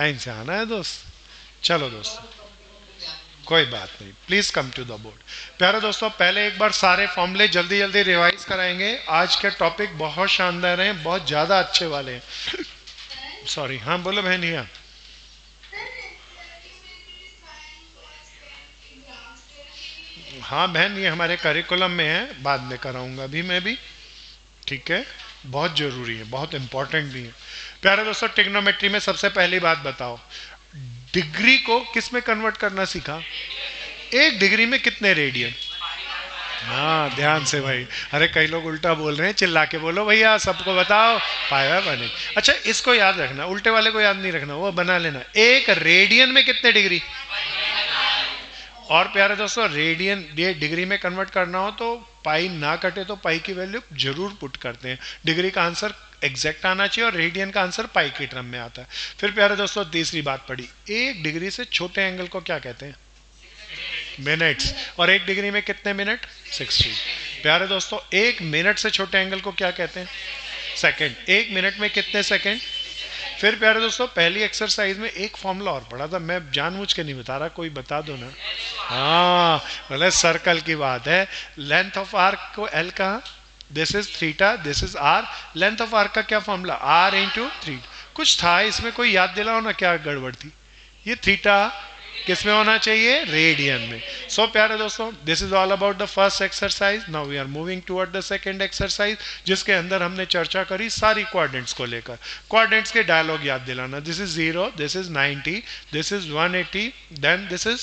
Line से आना है दोस्त। चलो दोस्तों, कोई बात नहीं, please come to the board. प्यारे दोस्तों, पहले एक बार सारे फॉर्मूले जल्दी जल्दी रिवाइज कराएंगे। आज के टॉपिक बहुत शानदार हैं, बहुत ज्यादा अच्छे वाले हैं। सॉरी, हाँ बोलो बहनिया। हाँ बहन, ये हमारे करिकुलम में है, बाद में कराऊंगा अभी मैं भी। ठीक है, बहुत जरूरी है, बहुत इंपॉर्टेंट भी है। प्यारे दोस्तों, टिग्नोमेट्री में सबसे पहली बात बताओ, डिग्री को किस में कन्वर्ट करना सीखा? एक डिग्री में कितने रेडियन? हाँ ध्यान से भाई। अरे कई लोग उल्टा बोल रहे हैं, चिल्ला के बोलो भैया, सबको बताओ। पाया बने। अच्छा, इसको याद रखना, उल्टे वाले को याद नहीं रखना, वो बना लेना। एक रेडियन में कितने डिग्री? और प्यारे दोस्तों, रेडियन ये डिग्री में कन्वर्ट करना हो तो पाई ना कटे तो पाई की वैल्यू जरूर पुट करते हैं। डिग्री का आंसर एग्जैक्ट आना चाहिए और रेडियन का आंसर पाई के टर्म में आता है। फिर प्यारे दोस्तों, तीसरी बात पड़ी, एक डिग्री से छोटे एंगल को क्या कहते हैं? मिनट्स। और एक डिग्री में कितने मिनट? 60। प्यारे दोस्तों, एक मिनट से छोटे एंगल को क्या कहते हैं? सेकंड। एक मिनट में कितने सेकंड? फिर प्यारे दोस्तों, पहली एक्सरसाइज में एक फॉर्मूला और पढ़ा था, मैं जानबूझ के नहीं बता रहा, कोई बता दो ना। हाँ, बोले सर्कल की बात है। लेंथ ऑफ आर्क को एल कहा, this is theta, this is R. Length of arc का क्या फॉर्मूला? Are into three. कुछ था इसमें, कोई याद दिलाओ ना, क्या गड़बड़ थी? ये थीटा किस में होना चाहिए? रेडियन में। सो प्यारे दोस्तों, this is all about the first exercise. Now we are moving toward the second exercise, जिसके अंदर हमने चर्चा करी सारी कोऑर्डिनेट्स को लेकर। कोऑर्डिनेट्स के डायलॉग याद दिलाना, this is 0, this is 90, this is 180, then this is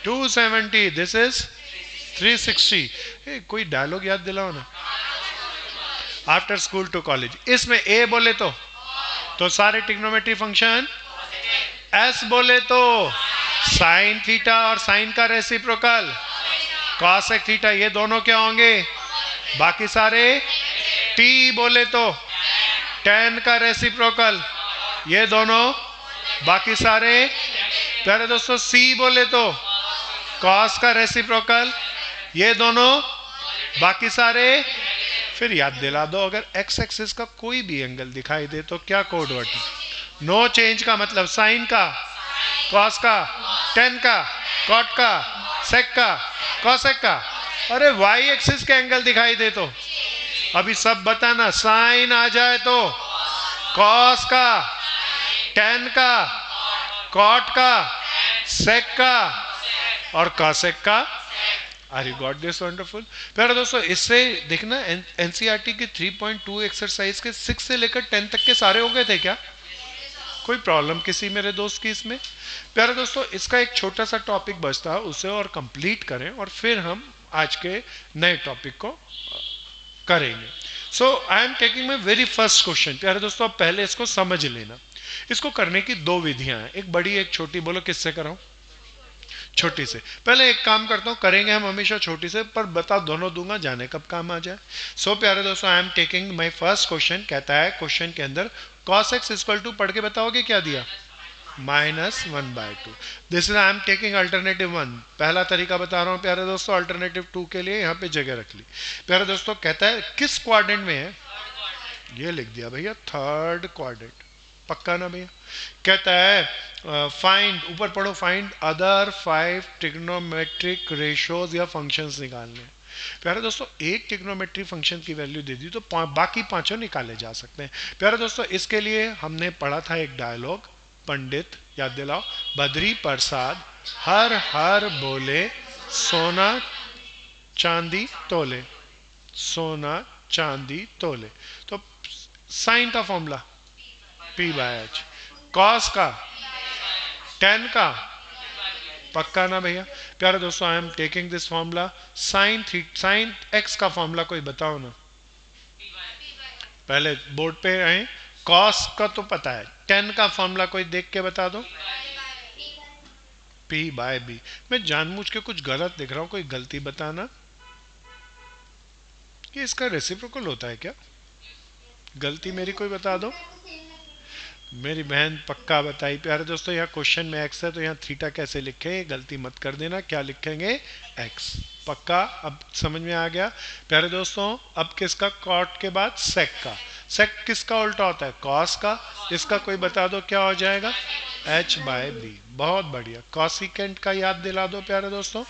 270, this is 360। कोई डायलॉग याद दिलाओ ना। आफ्टर स्कूल टू कॉलेज, इसमें ए बोले तो सारे ट्रिग्नोमेट्री फंक्शन। एस बोले तो साइन थीटा और साइन का रेसिप्रोकल कॉसेक थीटा, ये दोनों क्या होंगे? बाकी सारे। टी बोले तो टेन का रेसिप्रोकल, ये दोनों बाकी सारे। प्यारे दोस्तों, सी बोले तो कॉस का रेसिप्रोकल, ये दोनों बाकी सारे। फिर याद दिला दो, अगर एक्स एक्सिस का कोई भी एंगल दिखाई दे तो क्या कोड वर्ड? नो चेंज का मतलब साइन का, कॉस का, टेन का, कॉट का, सेक का, कॉसेक का। अरे वाई एक्सिस के एंगल दिखाई दे तो अभी सब बताना, साइन आ जाए तो कॉस का, टेन का, कॉट का, सेक का और कॉसेक का। Are you got this wonderful? प्यारे दोस्तों, इससे देखना एनसीईआरटी की 3.2 एक्सरसाइज के 6 से लेकर 10 तक के सारे हो गए थे क्या? कोई प्रॉब्लम किसी मेरे दोस्त की इसमें? प्यारे दोस्तों, इसका एक छोटा सा टॉपिक बचता है, उसे और कंप्लीट करें और फिर हम आज के नए टॉपिक को करेंगे। So I am taking my very first question. प्यारे दोस्तों, अब पहले इसको समझ लेना। इसको करने की दो विधियां हैं, एक बड़ी एक छोटी। बोलो किससे कराऊं? छोटी से। पहले एक काम करता हूं, करेंगे हम हमेशा छोटी से, पर बता दोनों दूंगा, जाने कब काम आ जाए। सो प्यारे दोस्तों, I am taking my first question. कहता है क्वेश्चन के अंदर cos x इक्वल टू, पढ़ के बताओगे क्या दिया? -1/2। This is I am taking alternative 1। पहला तरीका बता रहा हूं प्यारे दोस्तों, अल्टरनेटिव 2 के लिए यहाँ पे जगह रख ली। प्यारे दोस्तों, कहता है किस क्वाड्रेंट में है? ये लिख दिया भैया, थर्ड क्वाड्रेंट। पक्का ना भैया? कहता है फाइंड, ऊपर पढ़ो, फाइंड अदर 5 ट्रिग्नोमेट्रिक रेशियोज या फंक्शंस निकालने। प्यारे दोस्तों, एक ट्रिग्नोमेट्री फंक्शन की वैल्यू दे दी तो बाकी पांचों निकाले जा सकते हैं। प्यारे दोस्तों, इसके लिए हमने पढ़ा था एक डायलॉग, पंडित याद दिलाओ, बद्री प्रसाद हर हर बोले सोना चांदी तोले, सोना चांदी तोले। तो साइन का फॉर्मूला P/H, कॉस का, टेन का, पक्का ना भैया? प्यारे दोस्तों, I am taking this formula. Sine x का फॉर्मूला कोई बताओ ना, पहले बोर्ड पे आए। कॉस का तो पता है, टेन का फॉर्मूला कोई देख के बता दो। P/B। मैं जानबूझ के कुछ गलत दिख रहा हूं, कोई गलती बताना। ये इसका रेसिप्रोकल होता है क्या? गलती मेरी कोई बता दो। मेरी बहन पक्का बताई। प्यारे दोस्तों, यहाँ क्वेश्चन में एक्स है तो यहाँ थीटा कैसे लिखे, गलती मत कर देना। क्या लिखेंगे? एक्स। पक्का अब समझ में आ गया? प्यारे दोस्तों, अब किसका? कॉट के बाद सेक का। सेक किसका उल्टा होता है? कॉस का। इसका कोई बता दो क्या हो जाएगा? H by B. बहुत बढ़िया, कॉसिकेंट का याद दिला दो प्यारे दोस्तों,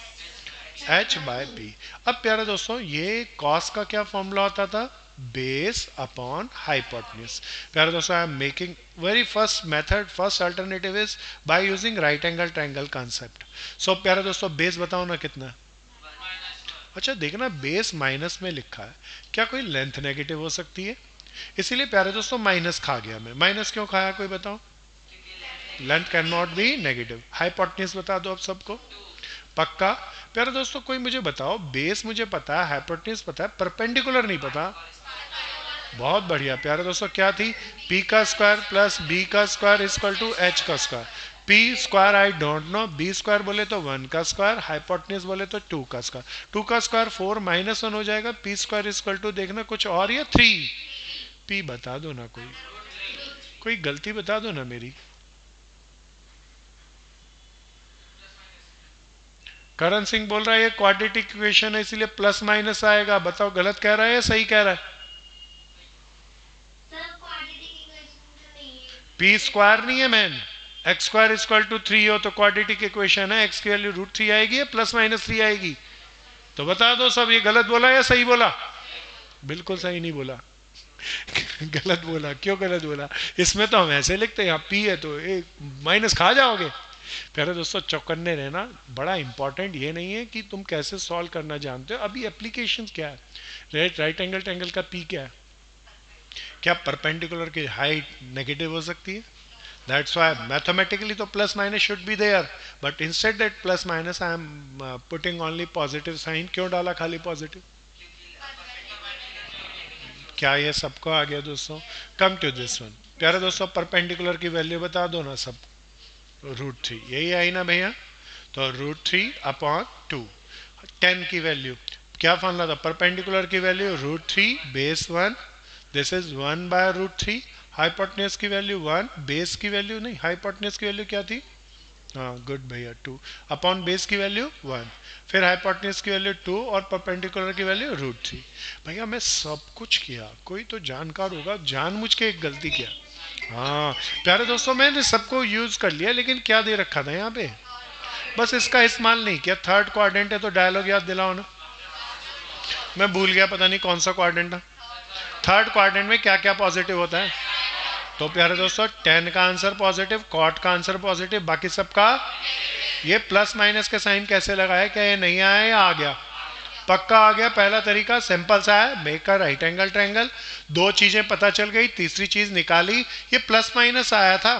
एच बाय पी। अब प्यारे दोस्तों ये कॉस का क्या फॉर्मूला होता था? Base upon hypotenuse. प्यारे दोस्तों I am making very first method, first alternative is by using right angle triangle concept. So प्यारे दोस्तों बेस बताओ ना कितना है? अच्छा देखना, बेस माइनस में लिखा है, क्या कोई लेंथ नेगेटिव हो सकती है? इसीलिए प्यारे दोस्तों माइनस खा गया मैं। माइनस क्यों खाया कोई बताओ? Length can not be negative. Hypotenuse बता दो अब सबको, पक्का? प्यारे दोस्तों कोई मुझे बताओ, बेस मुझे पता है, हाइपोटेन्यूज पता है, परपेंडिकुलर नहीं पता। बहुत बढ़िया प्यारे दोस्तों, क्या थी? पी का स्क्वायर प्लस बी का स्क्वायर इक्वल टू एच का square. P square I don't know, B square बोले तो 1 का स्क्वायर, हाइपोटेन्यूज बोले तो 2 का स्क्वायर। 2 का स्क्वायर 4 माइनस 1 हो जाएगा, पी स्क्वायर इक्वल टू देखना कुछ और या 3। पी बता दो ना, कोई गलती बता दो ना मेरी। करण सिंह बोल रहा है ये क्वाड्रेटिक इक्वेशन है इसीलिए प्लस माइनस आएगा। बताओ गलत कह रहा है या सही कह रहा है? पी स्क्वायर नहीं है man, X square equal to 3 हो तो क्वाड्रेटिक इक्वेशन है। एक्स की वैल्यू √3 आएगी या प्लस माइनस 3 आएगी? तो बता दो सब, ये गलत बोला या सही बोला? बिल्कुल सही नहीं बोला गलत बोला। क्यों गलत बोला? इसमें तो हम ऐसे लिखते हैं, यहाँ पी है तो एक माइनस खा जाओगे। प्यारे दोस्तों चौकन्ने रहना, बड़ा इंपॉर्टेंट ये नहीं है कि तुम कैसे सॉल्व करना जानते हो, अभी एप्लीकेशन क्या है। राइट एंगल ट्रायंगल का पी क्या है? क्या परपेंडिकुलर की हाइट नेगेटिव हो सकती है? दैट्स व्हाई मैथमेटिकली तो plus minus should be there, but instead that plus minus I am putting only positive sign. क्यों डाला खाली पॉजिटिव? क्या ये सबको आ गया दोस्तों? Come to this one. प्यारे दोस्तों परपेंडिकुलर की वैल्यू बता दो ना सब। √3 यही आई ना भैया? तो √3 अपॉन 2। 10 की वैल्यू क्या फॉर्मूला था? परपेंडिकुलर की value √3 base 1, this is 1 by √3। Hypotenuse की वैल्यू 1, बेस की वैल्यू नहीं, हाइपोटेन्यूज की वैल्यू क्या थी? हाँ गुड भैया 2 अपॉन बेस की वैल्यू 1, फिर हाइपोटेन्यूज की वैल्यू 2 और परपेंडिकुलर की वैल्यू √3। भैया मैं सब कुछ किया, कोई तो जानकार होगा जानबूझ के एक गलती किया। हाँ प्यारे दोस्तों मैंने सबको यूज कर लिया, लेकिन क्या दे रखा था यहाँ पे? बस इसका इस्तेमाल नहीं किया। थर्ड क्वाड्रेंट है तो डायलॉग याद दिलाओ ना। मैं भूल गया, पता नहीं कौन सा क्वाड्रेंट था। थर्ड क्वाड्रेंट में क्या क्या पॉजिटिव होता है? तो प्यारे दोस्तों 10 का आंसर पॉजिटिव, कॉट का आंसर पॉजिटिव, बाकी सबका। ये प्लस माइनस के साइन कैसे लगाए? क्या ये नहीं आया या आ गया? पक्का आ गया। पहला तरीका सिंपल सा है, make a right angle triangle. दो चीजें पता चल गई, तीसरी चीज निकाली। ये प्लस माइनस आया था,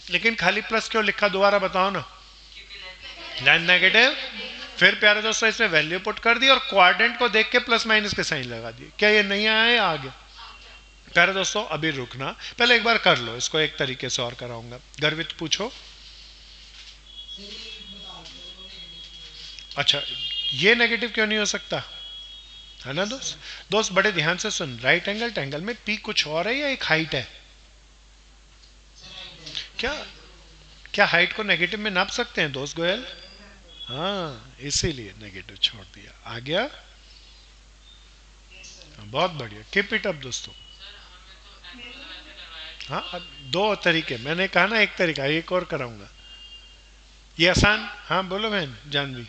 लेकिन खाली प्लस क्यों लिखा दोबारा बताओ ना? Length negative. फिर प्यारे दोस्तों इसमें वैल्यू पुट कर दी और क्वाड्रेंट को देख के प्लस माइनस के साइन लगा दिए। क्या ये नहीं आया या आ गया? प्यारे दोस्तों अभी रुकना, पहले एक बार कर लो इसको, एक तरीके से और कराऊंगा। गर्वित पूछो। अच्छा ये नेगेटिव क्यों नहीं हो सकता? है ना दोस्त? दोस्त बड़े ध्यान से सुन, राइट एंगल ट्रायंगल में पी कुछ और है या एक हाइट है? क्या क्या हाइट को नेगेटिव में नाप सकते हैं दोस्त गोयल? हाँ इसीलिए नेगेटिव छोड़ दिया। आ गया? बहुत बढ़िया, कीप इट अप दोस्तों। हाँ अब दो तरीके, मैंने कहा ना एक तरीका, एक और कराऊंगा। ये आसान। हाँ बोलो बहन जानवी।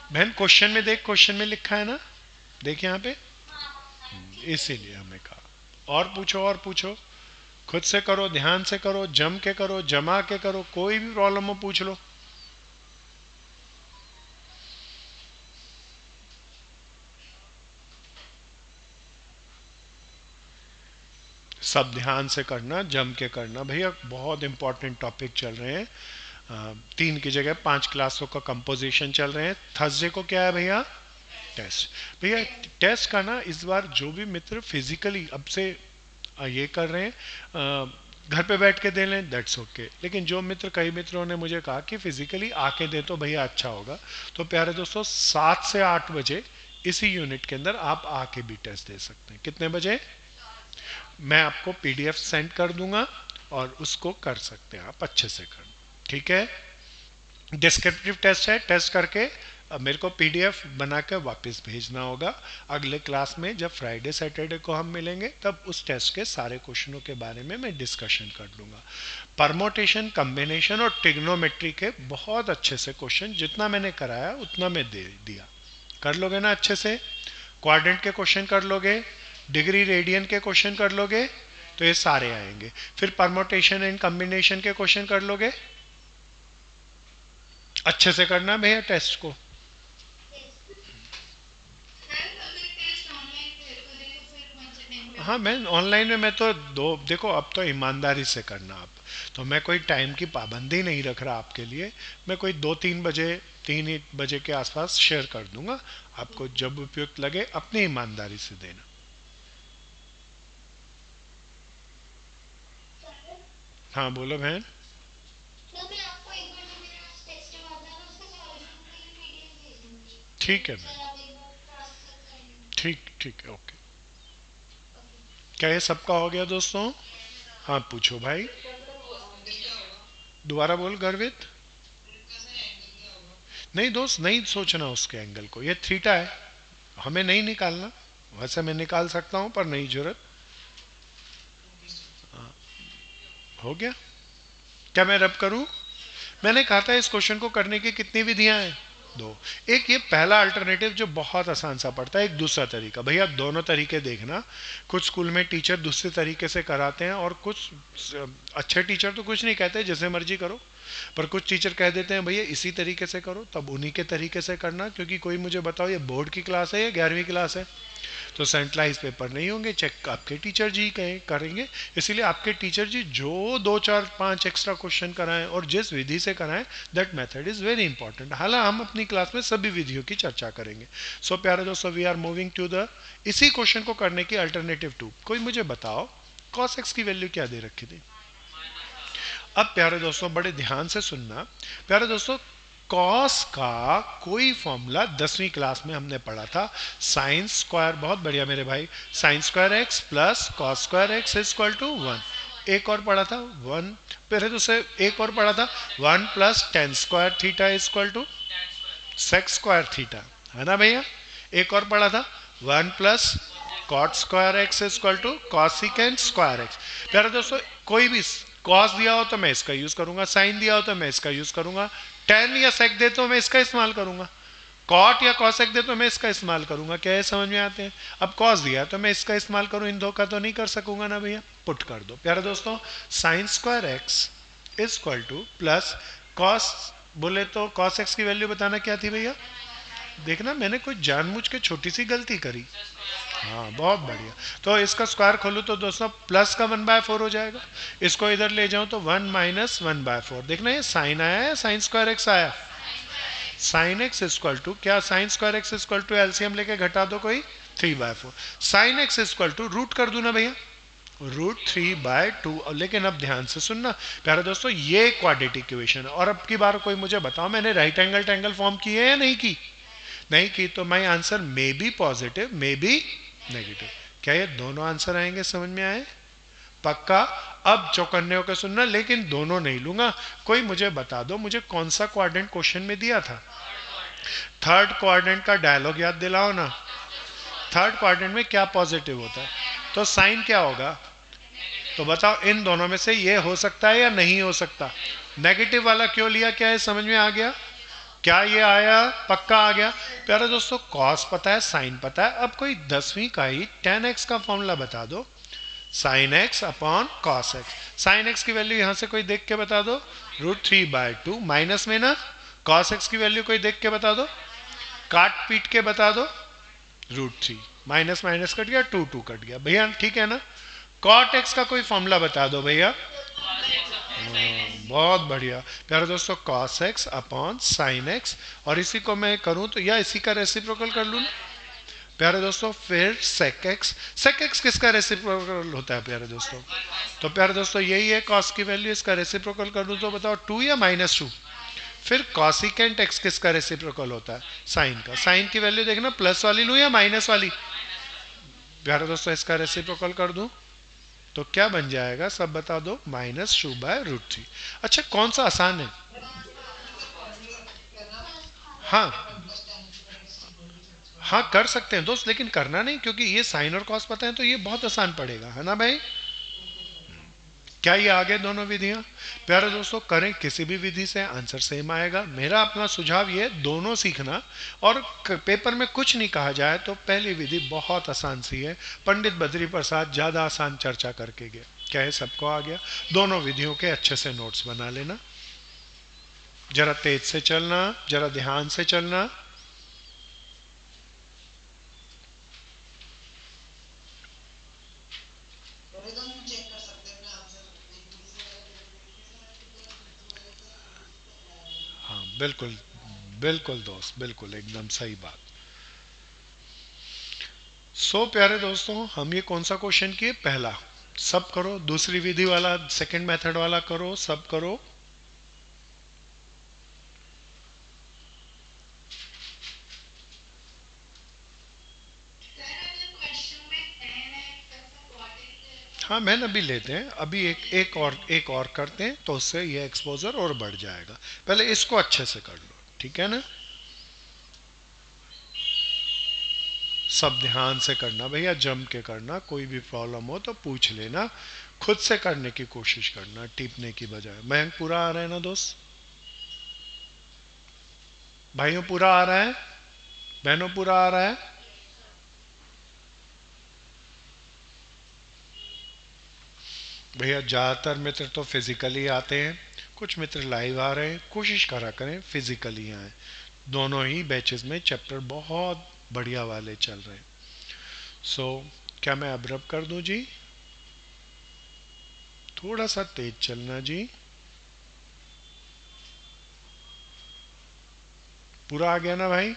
बहन क्वेश्चन में देख, क्वेश्चन में लिखा है ना, देख यहाँ पे, इसीलिए हमें कहा। और पूछो और पूछो, खुद से करो, ध्यान से करो, जम के करो, जमा के करो, कोई भी प्रॉब्लम हो पूछ लो। सब ध्यान से करना, जम के करना भैया, बहुत इंपॉर्टेंट टॉपिक चल रहे हैं। 3 की जगह 5 क्लासों का कंपोजिशन चल रहे हैं। थर्सडे को क्या है भैया? टेस्ट। भैया टेस्ट का ना इस बार जो भी मित्र फिजिकली अब से ये कर रहे हैं घर पे बैठ के दे लें, दैट्स ओके। लेकिन जो मित्र, कई मित्रों ने मुझे कहा कि फिजिकली आके दे तो भैया अच्छा होगा। तो प्यारे दोस्तों 7 से 8 बजे इसी यूनिट के अंदर आप आके भी टेस्ट दे सकते हैं। कितने बजे? मैं आपको पीडीएफ सेंड कर दूंगा और उसको कर सकते हैं आप अच्छे से कर। ठीक है? डिस्क्रिप्टिव टेस्ट है, टेस्ट करके अब मेरे को पीडीएफ बना कर वापस भेजना होगा। अगले क्लास में जब फ्राइडे सैटरडे को हम मिलेंगे तब उस टेस्ट के सारे क्वेश्चनों के बारे में मैं डिस्कशन कर लूँगा। परमोटेशन, कम्बिनेशन और ट्रिग्नोमेट्री के बहुत अच्छे से क्वेश्चन जितना मैंने कराया उतना मैं दे दिया। कर लोगे ना अच्छे से? क्वाड्रेंट के क्वेश्चन कर लोगे, डिग्री रेडियन के क्वेश्चन कर लोगे, तो ये सारे आएंगे। फिर परमोटेशन एंड कम्बिनेशन के क्वेश्चन कर लोगे। अच्छे से करना भैया टेस्ट को। हाँ, मैं ऑनलाइन में मैं तो दो, देखो अब तो ईमानदारी से करना आप, तो मैं कोई टाइम की पाबंदी नहीं रख रहा आपके लिए। मैं कोई 2-3 बजे, 3 बजे के आसपास शेयर कर दूंगा, आपको जब उपयुक्त लगे अपनी ईमानदारी से देना। हाँ बोलो बहन। ठीक है बहन, ठीक ठीक है, ओके। क्या ये सबका हो गया दोस्तों? हाँ पूछो भाई, दोबारा बोल गर्वित। नहीं दोस्त, नहीं सोचना उसके एंगल को, ये थीटा है, हमें नहीं निकालना। वैसे मैं निकाल सकता हूं पर नहीं जरूरत। हो गया? क्या मैं रब करूं? मैंने कहा था इस क्वेश्चन को करने की कितनी विधियां हैं? दो। एक ये पहला अल्टरनेटिव जो बहुत आसान सा पड़ता है, एक दूसरा तरीका। भैया दोनों तरीके देखना। कुछ स्कूल में टीचर दूसरे तरीके से कराते हैं और कुछ अच्छे टीचर तो कुछ नहीं कहते, जैसे मर्जी करो, पर कुछ टीचर कह देते हैं भैया इसी तरीके से करो, तब उन्हीं के तरीके से करना। क्योंकि कोई मुझे बताओ ये बोर्ड की क्लास है या 11वीं क्लास है, तो सेंट्रलाइज पेपर नहीं होंगे, चेक आपके टीचर जी करेंगे। इसीलिए आपके टीचर जी जो 2 4 5 एक्स्ट्रा क्वेश्चन कराएं और जिस विधि से कराएं, that method is very important. हालांकि हम अपनी क्लास में सभी विधियों की चर्चा करेंगे। सो प्यारे दोस्तों, we are moving to the इसी क्वेश्चन को करने की अल्टरनेटिव 2। कोई मुझे बताओ cos x की वैल्यू क्या दे रखी थी? अब प्यारे दोस्तों बड़े ध्यान से सुनना। प्यारे दोस्तों, कॉस का कोई फॉर्मूला 10वीं क्लास में हमने पढ़ा था, साइन स्क्वायर, बहुत बढ़िया मेरे भाई, sine square X plus cos square X is equal to 1। एक और पढ़ा था 1, पहले तो से एक और पढ़ा था 1 plus tan square theta is equal to sec square theta, है ना भैया? एक और पढ़ा था 1 plus cot square X is equal to cosecant square X. प्यारे दोस्तों, कोई भी कॉस दिया हो तो मैं इसका यूज करूंगा, साइन दिया हो तो मैं इसका यूज करूंगा, टेन या सेक दे तो मैं इसका इस्तेमाल करूंगा, कॉट या कॉसेक दे तो मैं इसका इस्तेमाल करूंगा। क्या ये समझ में आते हैं? अब कॉस दिया तो मैं इसका इस्तेमाल करूं, इन दो का तो नहीं कर सकूंगा ना भैया, पुट कर दो। प्यारे दोस्तों, sign square X is equal two plus cos, बोले तो कॉस एक्स की वैल्यू बताना क्या थी भैया? देखना मैंने कोई जानबूझ के छोटी सी गलती करी। हाँ बहुत बढ़िया। तो इसका स्क्वायर खोलूँ तो दोस्तों प्लस का 1/4 हो जाएगा, इसको इधर ले जाऊं तो 1 माइनस 1/4। देखना ये साइन आया है, साइन स्क्वायर एक्स आया, साइन एक्स इक्वल टू क्या, sine square X equal to LCM लेके घटा दो कोई 3/4, sine X equal to root कर दूं ना भैया, √3/2। लेकिन अब ध्यान से सुनना प्यारे दोस्तों, ये क्वाड्रेटिक इक्वेशन है। और अब की बार कोई मुझे बताओ मैंने राइट एंगल ट्रायंगल फॉर्म की है या नहीं की? नहीं की, तो my answer may be positive may be negative. क्या ये दोनों आंसर आएंगे? समझ में आए? पक्का? अब चौकन्ने होकर सुनना, लेकिन दोनों नहीं लूंगा। कोई मुझे बता दो मुझे कौन सा क्वाड्रेंट क्वेश्चन में दिया था? थर्ड क्वाड्रेंट का डायलॉग याद दिलाओ ना। थर्ड क्वाड्रेंट में क्या पॉजिटिव होता है? तो साइन क्या होगा? तो बताओ इन दोनों में से ये हो सकता है या नहीं हो सकता? नेगेटिव वाला क्यों लिया? क्या है समझ में आ गया? क्या ये आया? पक्का आ गया? प्यारे दोस्तों, कॉस पता है, साइन पता है, अब कोई 10वीं का ही tan x का फॉर्मूला बता दो, sine x upon cos x. Sine x की वैल्यू यहां से कोई देख के बता दो, √3/2, माइनस में ना कॉस एक्स की वैल्यू कोई देख के बता दो, काट पीट के बता दो, √3, माइनस माइनस कट गया, 2 कट गया भैया, ठीक है ना? कॉट एक्स का कोई फॉर्मूला बता दो भैया। बहुत बढ़िया प्यारे दोस्तों, cos x upon sine x, और इसी को मैं करूं तो या इसी का रेसिप्रोकल कर लूं प्यारे दोस्तों, फिर sec x किसका रेसिप्रोकल होता है प्यारे दोस्तों? तो प्यारे दोस्तों यही है cos की वैल्यू, इसका रेसिप्रोकल कर दूं तो बताओ 2 या -2? फिर cosecant x किसका रेसिप्रोकल होता है? साइन का। साइन की वैल्यू देखना प्लस वाली लूं या माइनस वाली? प्यारे दोस्तों इसका रेसिप्रोकल कर दूं तो क्या बन जाएगा, सब बता दो, -2/√3। अच्छा कौन सा आसान है? हाँ हाँ कर सकते हैं दोस्त, लेकिन करना नहीं, क्योंकि ये साइन और कॉस पता है तो ये बहुत आसान पड़ेगा, है ना भाई? क्या ये आगे दोनों विधियां? प्यारे दोस्तों, करें किसी भी विधि से आंसर सेम आएगा। मेरा अपना सुझाव ये, दोनों सीखना। और पेपर में कुछ नहीं कहा जाए तो पहली विधि बहुत आसान सी है, पंडित बद्री प्रसाद ज़्यादा आसान चर्चा करके गए। क्या है, सबको आ गया? दोनों विधियों के अच्छे से नोट्स बना लेना, जरा तेज से चलना, जरा ध्यान से चलना। हाँ बिल्कुल, बिल्कुल दोस्त, बिल्कुल एकदम सही बात। प्यारे दोस्तों, हम ये कौन सा क्वेश्चन किए? पहला। सब करो, दूसरी विधि वाला, सेकंड मेथड वाला करो, सब करो। हाँ मैन, अभी लेते हैं, अभी एक और करते हैं तो उससे ये एक्सपोजर और बढ़ जाएगा। पहले इसको अच्छे से कर लो, ठीक है ना? सब ध्यान से करना भैया, जम के करना, कोई भी प्रॉब्लम हो तो पूछ लेना, खुद से करने की कोशिश करना टीपने की बजाय। मयंक पूरा आ रहा है ना दोस्त? भाइयों पूरा आ रहा है? बहनों पूरा आ रहा है? भैया ज़्यादातर मित्र तो फिजिकली आते हैं, कुछ मित्र लाइव आ रहे हैं, कोशिश करा करें फिजिकली आए। दोनों ही बैचेस में चैप्टर बहुत बढ़िया वाले चल रहे हैं। क्या मैं अब रब कर दूं जी? थोड़ा सा तेज चलना जी। पूरा आ गया ना भाई?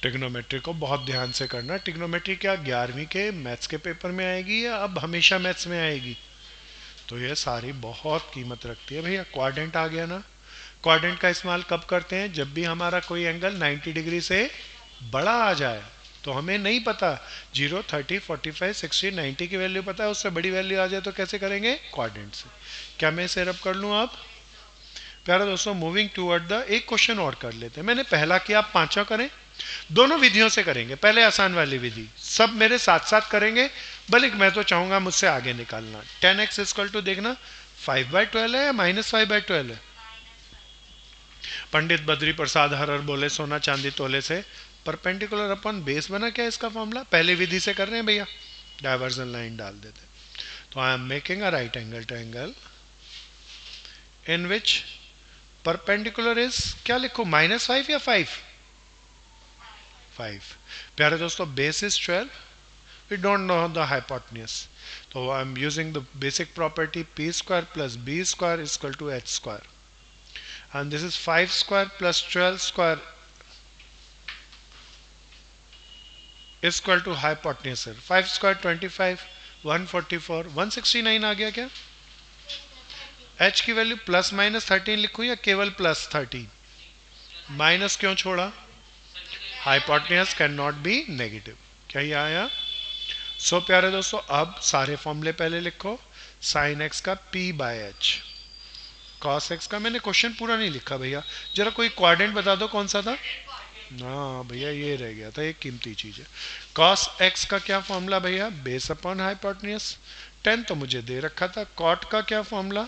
टिग्नोमेट्री को बहुत ध्यान से करना। टिग्नोमेट्री क्या 11वीं के मैथ्स के पेपर में आएगी या अब हमेशा मैथ्स में आएगी? तो ये सारी बहुत कीमत रखती है भैया। क्वाड्रेंट आ गया ना? क्वाड्रेंट का इस्तेमाल कब करते हैं? जब भी हमारा कोई एंगल 90 डिग्री से बड़ा आ जाए, तो हमें नहीं पता 0, 30, 45, 60, 90 की वैल्यू पता है, उससे बड़ी वैल्यू आ जाए तो कैसे करेंगे? क्वाड्रेंट से। क्या मैं इसे रब कर लूँ अब? प्यारे दोस्तों, मूविंग टूवर्ड द, एक क्वेश्चन और कर लेते हैं। मैंने पहला किया, आप पांचवा करें। दोनों विधियों से करेंगे, पहले आसान वाली विधि, सब मेरे साथ साथ करेंगे, बल्कि मैं तो चाहूंगा मुझसे आगे निकालना। 10x इक्वल टू, देखना 5/12 है या -5/12 है? पंडित बद्री प्रसाद हरर बोले सोना चांदी तोले से, परपेंडिकुलर अपन बेस बना। क्या इसका फॉर्मूला? पहले विधि से कर रहे हैं भैया, डायवर्जन लाइन डाल देते। तो आई am making a right angle triangle in which perpendicular is, क्या लिखूं, -5 या 5? 5। प्यारे दोस्तों, base is 12, we don't know the hypotenuse, so I'm using the basic property p square plus b square is equal to h square, and this is 5 square plus 12 square is equal to hypotenuse है 5 square 25, 144, 169 आ गया क्या? h की value +-13 लिखूं या केवल +13? Minus क्यों छोड़ा? Hypotenuse can not be negative. क्या ये आया? प्यारे दोस्तों, अब सारे फॉर्मूले पहले लिखो। साइन एक्स का p/h, कॉस एक्स का, मैंने क्वेश्चन पूरा नहीं लिखा भैया, जरा कोई क्वाड्रेंट बता दो कौन सा था? हाँ भैया, ये रह गया था, एक कीमती चीज है। कॉस एक्स का क्या फॉर्मूला भैया? Base upon hypotenuse. 10 तो मुझे दे रखा था। कॉट का क्या formula?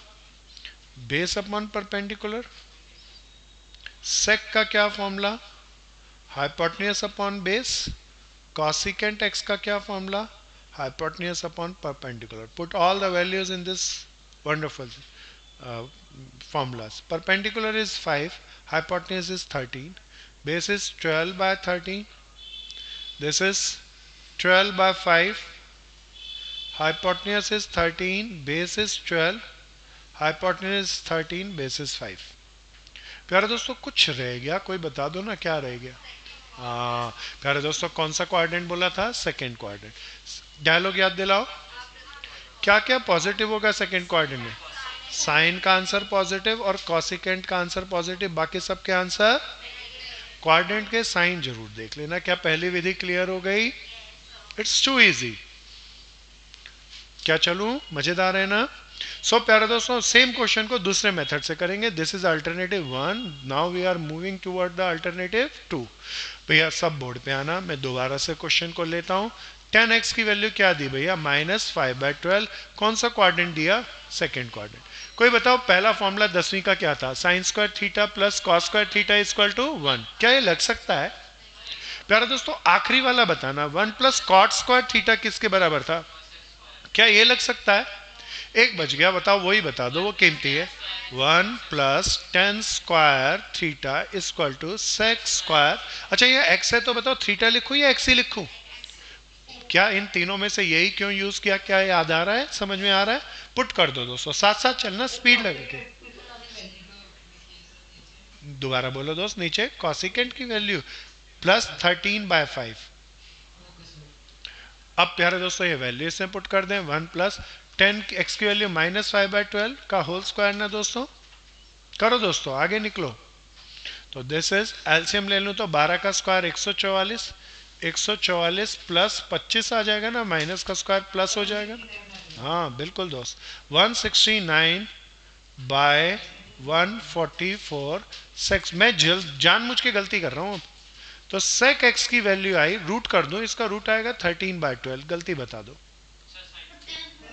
Base upon perpendicular. Sec का क्या formula? Hypotenuse upon base. Cosecant x का क्या formula? hypotenuse upon perpendicular. Put all the values in this wonderful uh, formulas. Perpendicular is 5, hypotenuse is 13, base is 12/13. This is 12/5, hypotenuse is 13, base is 12, hypotenuse is 13, base is 5. प्यारे दोस्तों, कुछ रह गया, कोई बता दो ना, क्या रह गया? हाँ प्यारे दोस्तों, कौन सा क्वाड्रेंट बोला था? Second quadrant. डायलॉग याद दिलाओ। क्या क्या पॉजिटिव होगा सेकेंड क्वाड्रेंट में? साइन का आंसर पॉजिटिव और कॉसिकेंट का आंसर पॉजिटिव, बाकी सबके आंसर। क्वाड्रेंट के साइन जरूर देख लेना। क्या पहली विधि क्लियर हो गई? It's too easy. क्या चलूं? मजेदार है ना? सो प्यारे दोस्तों, सेम क्वेश्चन को दूसरे मेथड से करेंगे. This is alternative 1. Now we are moving toward the alternative 2. भैया सब बोर्ड पे आना. मैं दोबारा से क्वेश्चन को लेता हूँ. 10x की वैल्यू क्या दी भैया? -5/12. कौन सा क्वाड्रेंट दिया? Second quadrant. कोई बताओ, पहला फॉर्मूला 10वीं का क्या था? Sine square theta plus cos square theta equal to 1. क्या ये लग सकता है? प्यारे दोस्तों, आखिरी वाला बताना. 1 प्लस कॉट स्क्वायर थीटा किसके बराबर था? क्या ये लग सकता है? एक बच गया. बताओ, वही बता दो, वो कीमती है. 1 plus 10 square theta equal to sec square. अच्छा, ये एक्स है तो बताओ, थीटा लिखूं या एक्स ही लिखूं? क्या इन तीनों में से यही क्यों यूज किया? क्या याद आ रहा है? समझ में आ रहा है? पुट कर दो दोस्तों, साथ साथ चलना, स्पीड लगे के. दोबारा बोलो दोस्त. नीचे कॉसिकेंट की वैल्यू +13/5. अब प्यारे दोस्तों, ये वैल्यू इसमें पुट कर दें. 1 प्लस 10x की वैल्यू -5/12 का होल स्क्वायर ना दोस्तों. करो दोस्तों, आगे निकलो. तो दिस इज एलसीएम ले लूँ तो 12 का स्क्वायर 144. 144 प्लस 25 आ जाएगा ना, माइनस का स्क्वायर प्लस हो जाएगा. हाँ बिल्कुल दोस्त. 169/144 सेक्स. मैं जानबूझ के गलती कर रहा हूँ. तो सेक एक्स की वैल्यू आई, रूट कर दो, इसका रूट आएगा 13/12. गलती बता दो.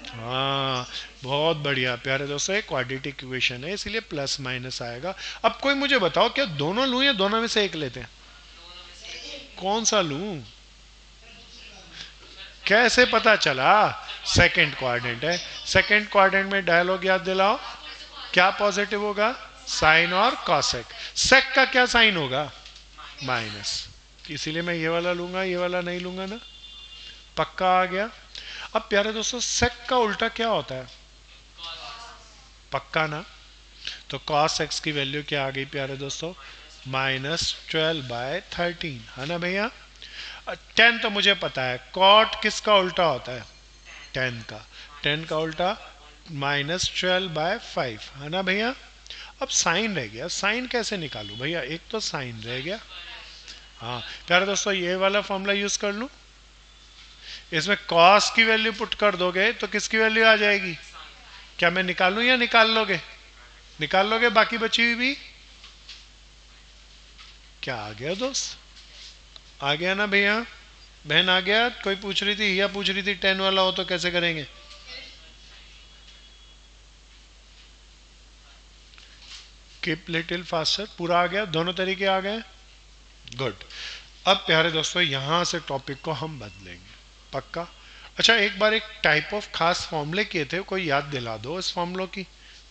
हाँ, बहुत बढ़िया प्यारे दोस्तों, एक क्वाड्रेटिक इक्वेशन है, इसीलिए प्लस माइनस आएगा. अब कोई मुझे बताओ, क्या दोनों लूं या दोनों में से एक लेते हैं? कौन सा लूं? कैसे पता चला? सेकंड क्वाड्रेंट है. सेकंड क्वाड्रेंट में डायलॉग याद दिलाओ. क्या पॉजिटिव होगा? साइन और कॉसेक. सेक का क्या साइन होगा? माइनस. इसीलिए मैं ये वाला लूंगा, ये वाला नहीं लूंगा ना. पक्का आ गया? अब प्यारे दोस्तों, सेक का उल्टा क्या होता है? पक्का ना? तो कॉस एक्स की वैल्यू क्या आ गई प्यारे दोस्तों? -12/13 है ना भैया. 10 तो मुझे पता है. कॉट किसका उल्टा होता है? 10 का. 10 का उल्टा -12/5 है ना भैया. अब साइन रह गया. साइन कैसे निकालूं भैया? एक तो साइन रह गया. हाँ प्यारे दोस्तों, ये वाला फॉर्मूला यूज कर लूं. इसमें कॉस की वैल्यू पुट कर दोगे तो किसकी वैल्यू आ जाएगी? क्या मैं निकालूं या निकाल लोगे? निकाल लोगे बाकी बची हुई भी? क्या आ गया दोस्त? आ गया ना भैया? बहन आ गया? कोई पूछ रही थी, या पूछ रही थी 10 वाला हो तो कैसे करेंगे? Keep little faster. पूरा आ गया? दोनों तरीके आ गए? गुड. अब प्यारे दोस्तों, यहां से टॉपिक को हम बदलेंगे. पक्का? अच्छा, एक बार एक टाइप ऑफ खास फॉर्मूले किए थे, कोई याद दिला दो इस फॉर्मूलों की.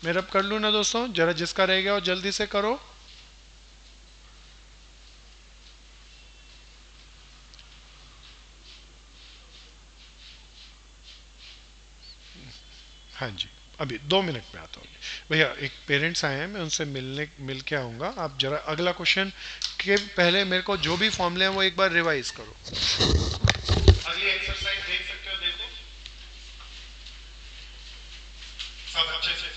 मैं रब कर लूँ ना दोस्तों? जरा जिसका रह गया वो जल्दी से करो. हाँ जी, अभी 2 मिनट में आता हूँ भैया. एक पेरेंट्स आए हैं, मैं उनसे मिल के आऊँगा. आप जरा अगला क्वेश्चन के पहले मेरे को जो भी फॉर्मूले हैं वो एक बार रिवाइज करो. अगली एक्सरसाइज देख सकते हो, देखो सब अच्छे से.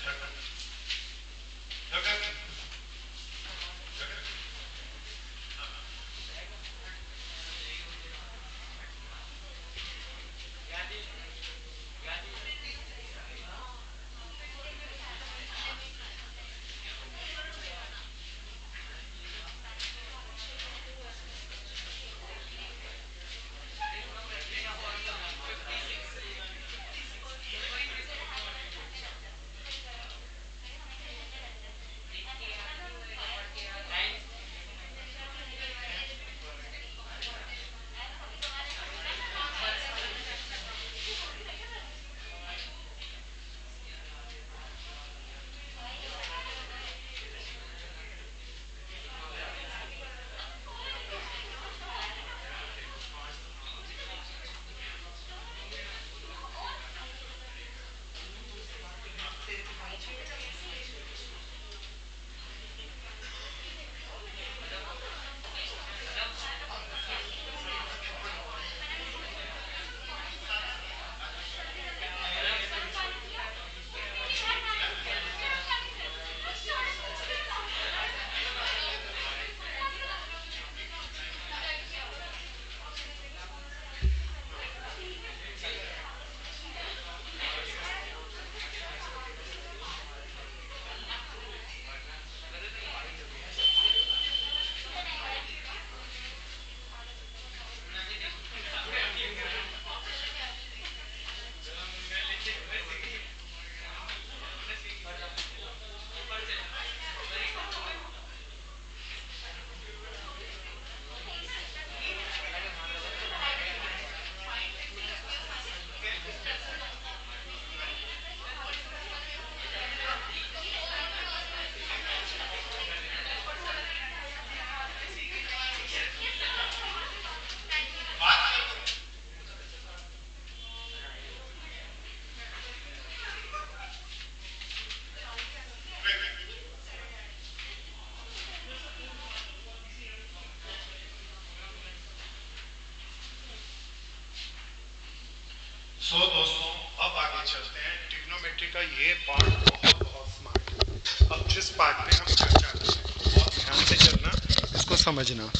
ट्रिग्नोमेट्री का ये पार्ट बहुत बहुत स्मार्ट है। अब जिस पार्ट पे हम चर्चा करें बहुत ध्यान से चलना, इसको समझना।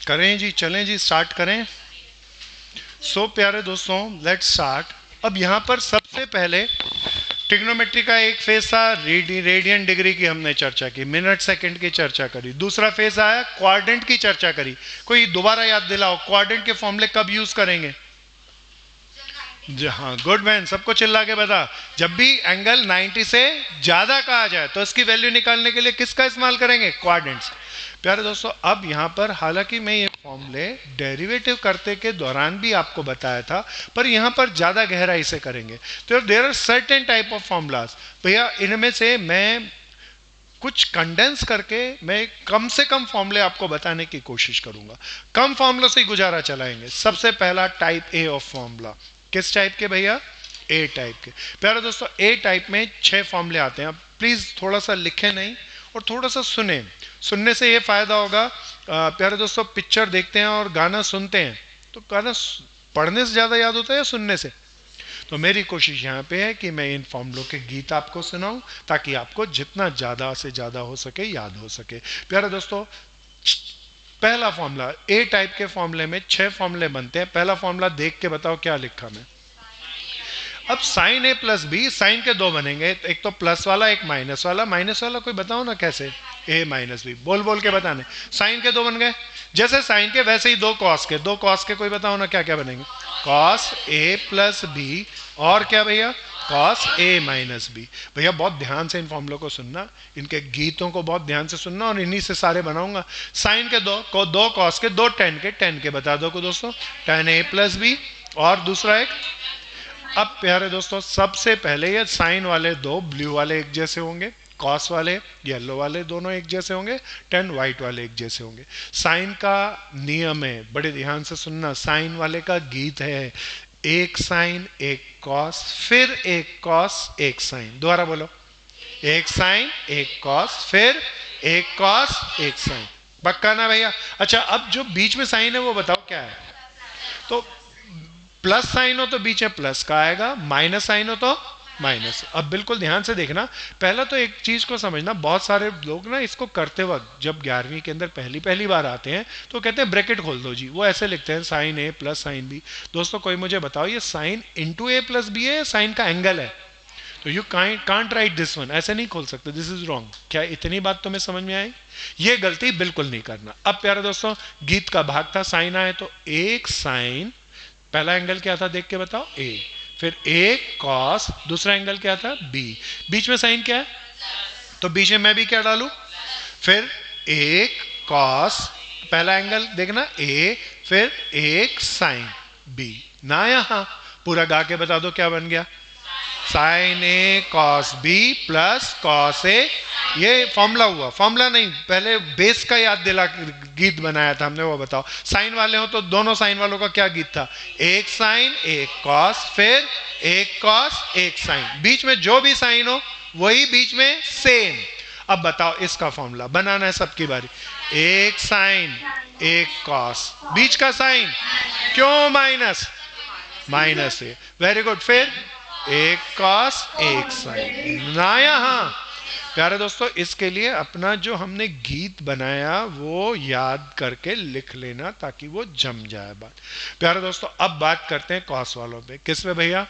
करें जी, चलें जी, स्टार्ट करें। सो प्यारे दोस्तों, लेट्स स्टार्ट। अब यहाँ पर सबसे पहले ट्रिग्नोमेट्री का एक फेज था, रेडियन डिग्री की हमने चर्चा की, मिनट सेकंड की चर्चा करी। दूसरा फेज आया, क्वाड्रेंट की चर्चा करी। कोई दोबारा याद दिलाओ, क्वाड्रेंट के फॉर्मूले कब यूज करेंगे? हाँ, गुड मैन, सबको चिल्ला के बता। जब भी एंगल 90 से ज्यादा कहा जाए तो इसकी वैल्यू निकालने के लिए किसका इस्तेमाल करेंगे? क्वाड्रेंट्स। प्यारे दोस्तों, अब यहाँ पर हालांकि मैं ये फॉर्मूले डेरिवेटिव करते के दौरान भी आपको बताया था, पर यहाँ पर ज़्यादा गहराई से करेंगे। तो there are certain type of formulas. भैया इनमें से मैं कुछ कंडेंस करके मैं कम से कम फॉर्मूले आपको बताने की कोशिश करूंगा। कम फॉर्मूलों से ही गुजारा चलाएंगे। सबसे पहला टाइप ए ऑफ फॉर्मूला। किस टाइप के भैया? ए टाइप के। प्यारे दोस्तों, ए टाइप में 6 फॉर्मूले आते हैं। प्लीज़ थोड़ा सा लिखें नहीं और थोड़ा सा सुने। सुनने से ये फ़ायदा होगा। प्यारे दोस्तों, पिक्चर देखते हैं और गाना सुनते हैं तो गाना पढ़ने से ज़्यादा याद होता है या सुनने से? तो मेरी कोशिश यहाँ पे है कि मैं इन फॉर्मूलों के गीत आपको सुनाऊं ताकि आपको जितना ज़्यादा से ज़्यादा हो सके याद हो सके। प्यारे दोस्तों, पहला फॉर्मूला, ए टाइप के फॉर्मूले में 6 फॉर्मूले बनते हैं। पहला फॉर्मूला देख के बताओ क्या लिखा मैं। अब साइन ए प्लस बी, साइन के 2 बनेंगे, एक तो प्लस वाला एक माइनस वाला। माइनस वाला कोई बताओ ना कैसे? ए माइनस बी, बोल बोल के बताने। साइन के 2 बन गए, जैसे साइन के वैसे ही 2 कॉस के। 2 कॉस के कोई बताओ ना क्या क्या बनेंगे? कॉस ए प्लस बी और क्या भैया? Cos A minus B. भैया बहुत ध्यान से इन फॉर्मूलों को सुनना, इनके गीतों को बहुत ध्यान से सुनना और इन्हीं से सारे बनाऊंगा। साइन के 2 कॉस के 2 टेन के बता दो को दोस्तों, टेन ए प्लस बी और दूसरा एक। अब प्यारे दोस्तों, सबसे पहले ये साइन वाले 2 ब्लू वाले एक जैसे होंगे, कॉस वाले येलो वाले दोनों एक जैसे होंगे, टेन व्हाइट वाले एक जैसे होंगे। साइन का नियम है, बड़े ध्यान से सुनना। साइन वाले का गीत है, एक साइन एक कॉस फिर एक कॉस एक साइन। दोबारा बोलो, एक साइन एक कॉस फिर एक कॉस एक साइन। पक्का ना भैया? अच्छा, अब जो बीच में साइन है वो बताओ क्या है? तो प्लस साइन हो तो बीच में प्लस का आएगा, माइनस साइन हो तो माइनस। अब बिल्कुल ध्यान से देखना। पहला तो एक चीज को समझना, बहुत सारे लोग ना इसको करते वक्त जब 11वीं के अंदर पहली बार आते हैं तो कहते हैं ब्रैकेट खोल दो जी, वो ऐसे लिखते हैं साइन ए प्लस साइन बी। दोस्तों कोई मुझे बताओ, ये साइन इंटू ए प्लस बी है, साइन का एंगल है, तो you can't right this one, ऐसे नहीं खोल सकते, दिस इज रॉन्ग। क्या इतनी बात तुम्हें समझ में आई? ये गलती बिल्कुल नहीं करना। अब प्यारे दोस्तों, गीत का भाग था, साइन आए तो एक साइन, पहला एंगल क्या था देख के बताओ? ए, फिर एक कॉस, दूसरा एंगल क्या था? बी, बीच में साइन क्या है? तो बीच में मैं भी क्या डालू? फिर एक कॉस, पहला एंगल देखना ए, फिर एक साइन बी ना। यहां पूरा गा के बता दो क्या बन गया? Sign A cos B plus cos A. ये फॉर्मूला हुआ, फॉर्मूला नहीं, पहले बेस का याद दिला गीत बनाया था हमने, वो बताओ। साइन वाले हो तो दोनों साइन वालों का क्या गीत था? एक साइन एक कॉस फिर एक कॉस एक साइन। बीच में जो भी साइन हो वही बीच में सेम। अब बताओ इसका फॉर्मूला बनाना है, सबकी बारी। एक साइन एक कॉस, बीच का साइन क्यों माइनस? माइनस ए, वेरी गुड। फिर एक कॉस एक साइन ना। यहां प्यारे दोस्तों, इसके लिए अपना जो हमने गीत बनाया वो याद करके लिख लेना ताकि वो जम जाए बात। प्यारे दोस्तों, अब बात करते हैं कॉस वालों पे। किस पे भैया?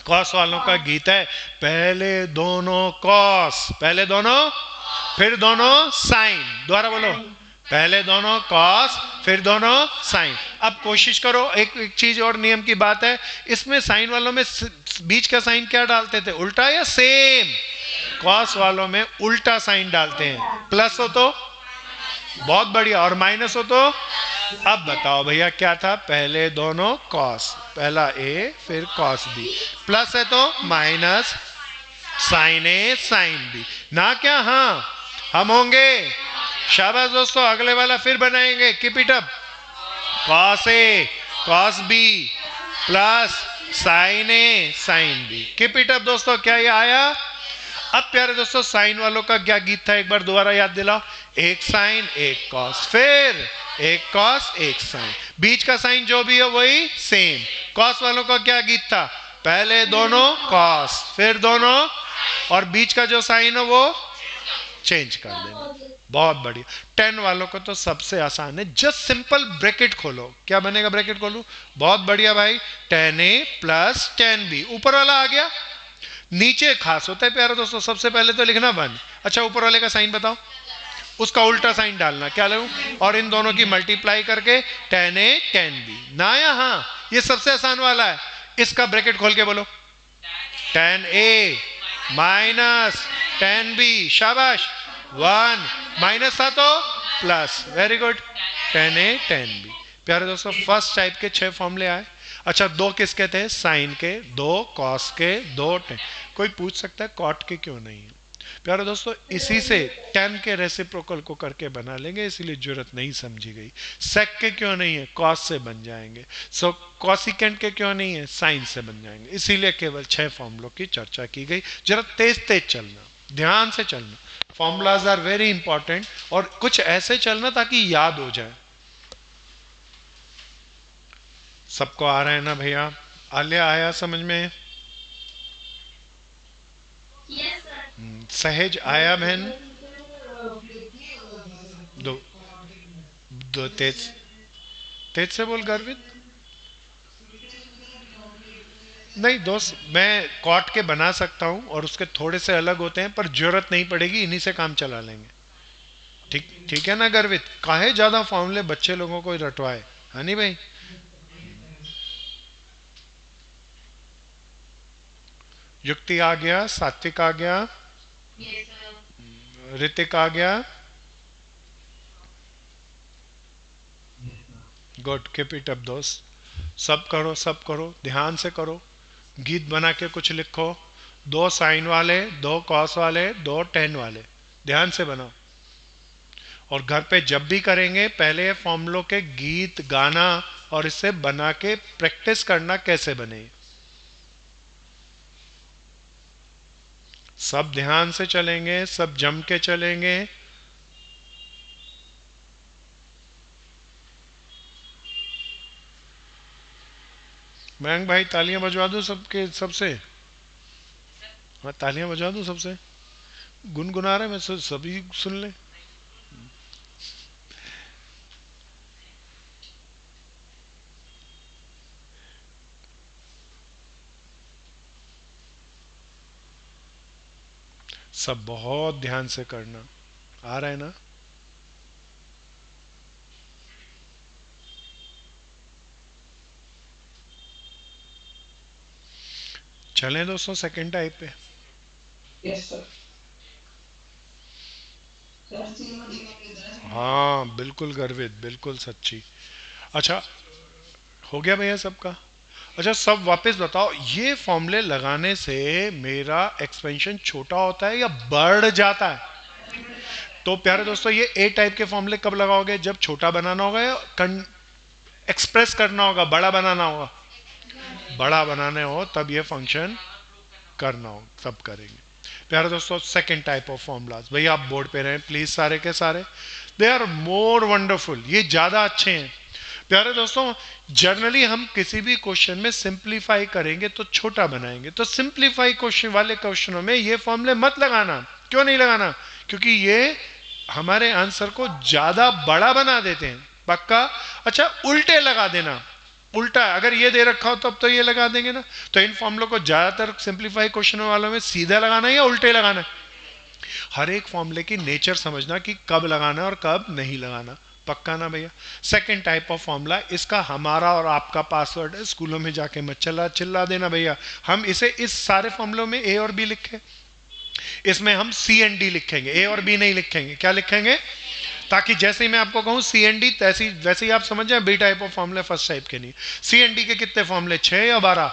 कॉस वालों का गीत है, पहले दोनों कॉस, पहले दोनों फिर दोनों साइन। दोबारा बोलो, पहले दोनों कॉस फिर दोनों साइन। अब कोशिश करो, एक चीज और नियम की बात है, इसमें साइन वालों में बीच का साइन क्या डालते थे? उल्टा या सेम? कॉस वालों में उल्टा साइन डालते हैं, प्लस हो तो बहुत बढ़िया और माइनस हो तो। अब बताओ भैया क्या था? पहले दोनों कॉस, पहला ए फिर कॉस बी, प्लस है तो minus sign A sine B ना। क्या? हाँ, हम होंगे। शाबाश दोस्तों, अगले वाला फिर बनाएंगे, keep it up. Cos A cos B plus sine A sine B, keep it up दोस्तों। क्या ये आया? अब प्यारे दोस्तों, साइन वालों का क्या गीत था एक बार दोबारा याद दिलाओ। एक साइन एक कॉस फिर एक कॉस एक साइन, बीच का साइन जो भी है वही सेम। कॉस वालों का क्या गीत था, पहले दोनों कॉस फिर दोनों, और बीच का जो साइन है वो चेंज कर देना। बहुत बढ़िया। 10 वालों को तो सबसे आसान है, जस्ट सिंपल ब्रैकेट खोलो। क्या बनेगा, ब्रैकेट खोलो, बहुत बढ़िया भाई, 10a प्लस 10b। ऊपर वाला आ गया, नीचे खास होता है प्यारे दोस्तों, सबसे पहले तो लिखना 1। अच्छा ऊपर वाले का साइन बताओ, उसका उल्टा साइन डालना, क्या लूं, और इन दोनों की मल्टीप्लाई करके 10a 10b ना। यहाँ ये सबसे आसान वाला है, इसका ब्रैकेट खोल के बोलो, 10a माइनस 10b, शाबाश, 1 माइनस था तो plus, very good, 10a 10b। प्यारे दोस्तों फर्स्ट टाइप के 6 फॉर्मूले आए। अच्छा 2 किसके थे, साइन के, 2 कॉस के, 2 टेन। कोई पूछ सकता है कॉट के क्यों नहीं है। प्यारे दोस्तों इसी से tan के रेसिप्रोकल को करके बना लेंगे, इसीलिए जरूरत नहीं समझी गई। सेक के क्यों नहीं है, कॉस से बन जाएंगे। सो कॉसिकेंट के क्यों नहीं है, साइन से बन जाएंगे। इसीलिए केवल 6 फॉर्मूलों की चर्चा की गई। जरा तेज तेज चलना, ध्यान से चलना, फॉर्मूलाज आर वेरी इंपॉर्टेंट, और कुछ ऐसे चलना ताकि याद हो जाए। सबको आ रहा है ना भैया, आलिया आया समझ में? yes, सहेज आया बहन? दो दो तेज तेज से बोल गर्वित। नहीं दोस्त, मैं कॉट के बना सकता हूं और उसके थोड़े से अलग होते हैं, पर जरूरत नहीं पड़ेगी, इन्हीं से काम चला लेंगे। ठीक ठीक है ना गर्वित, काहे ज्यादा फॉर्मूले बच्चे लोगों को रटवाए, है नहीं भाई। युक्ति आ गया, सात्विक आ गया, ऋतिक आ गया, गुड, कीप इट अप दोस्त। सब करो, सब करो, ध्यान से करो, गीत बना के कुछ लिखो। 2 साइन वाले, 2 कॉस वाले, 2 10 वाले, ध्यान से बनाओ। और घर पे जब भी करेंगे पहले फॉर्मूलों के गीत गाना और इसे बना के प्रैक्टिस करना कैसे बने। सब ध्यान से चलेंगे, सब जम के चलेंगे। मयंक भाई तालियां बजवा दूं सबके, सबसे? हाँ तालियां बजवा दूं सबसे, गुनगुना रहे मैं, सभी सुन ले। सब बहुत ध्यान से करना, आ रहा है ना? चलें दोस्तों सेकंड टाइप पे। Yes sir. हाँ बिल्कुल गर्वित, बिल्कुल सच्ची। अच्छा हो गया भैया सबका? अच्छा सब वापस बताओ, ये फॉर्मूले लगाने से मेरा एक्सपेंशन छोटा होता है या बढ़ जाता है? तो प्यारे दोस्तों ये ए टाइप के फॉर्मूले कब लगाओगे, जब छोटा बनाना होगा या एक्सप्रेस करना होगा, बड़ा बनाना होगा। बड़ा बनाने हो तब ये फंक्शन करना हो, तब करेंगे। प्यारे दोस्तों सेकंड टाइप ऑफ फॉर्मूलाज, भैया आप बोर्ड पे रहें प्लीज सारे के सारे, दे आर मोर वंडरफुल, ये ज्यादा अच्छे हैं। प्यारे दोस्तों जनरली हम किसी भी क्वेश्चन में सिंप्लीफाई करेंगे तो छोटा बनाएंगे, तो सिंप्लीफाई क्वेश्चन वाले क्वेश्चनों में ये फॉर्मूले मत लगाना। क्यों नहीं लगाना? क्योंकि ये हमारे आंसर को ज्यादा बड़ा बना देते हैं, पक्का। अच्छा उल्टे लगा देना, उल्टा अगर ये दे रखा हो तब तो ये लगा देंगे ना। तो इन फॉर्मूलों को ज्यादातर सिंप्लीफाई क्वेश्चनों वालों में सीधा लगाना है या उल्टे लगाना है। हर एक फॉर्मूले की नेचर समझना कि कब लगाना और कब नहीं लगाना, पक्का ना भैया। सेकंड टाइप ऑफ फॉर्मूला, इसका हमारा और आपका पासवर्ड है, स्कूलों में जाके मत चिल्ला देना भैया। हम इसे इस सारे फॉर्मूलों में ए और बी लिखे, इसमें हम सी एंड डी लिखेंगे, ए और बी नहीं लिखेंगे। क्या लिखेंगे? ताकि जैसे ही मैं आपको कहूं सी एंड डी वैसे ही आप समझ जाए बी टाइप ऑफ फॉर्मूले फर्स्ट टाइप के नहीं। सी एंड डी के कितने फॉर्मूले, 6 या 12?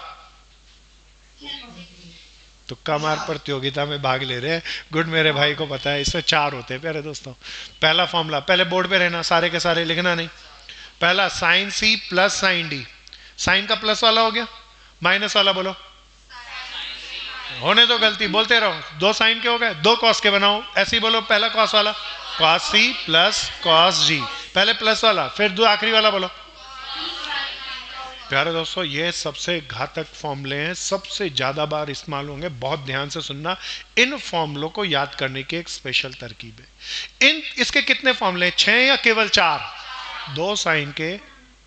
तुक्का मार प्रतियोगिता में भाग ले रहे हैं, गुड, मेरे भाई को पता है इसमें 4 होते हैं प्यारे दोस्तों। पहला फॉर्मूला, पहले बोर्ड पे रहना, सारे के सारे लिखना नहीं। पहला sine C plus sine D, sine का प्लस वाला हो गया, माइनस वाला बोलो, होने दो गलती, बोलते रहो। 2 साइन के हो गए, 2 कॉस के बनाओ, ऐसे ही बोलो। पहला कॉस वाला, कॉस सी प्लस कॉस जी, पहले प्लस वाला, फिर दो आखिरी वाला बोलो। प्यारे दोस्तों, ये सबसे घातक फॉर्मूले हैं, सबसे ज्यादा बार इस्तेमाल होंगे, बहुत ध्यान से सुनना। इन फॉर्मूलों को याद करने की एक स्पेशल तरकीब है। इसके कितने फॉर्मूले, 6 या केवल 4? 2 साइन के,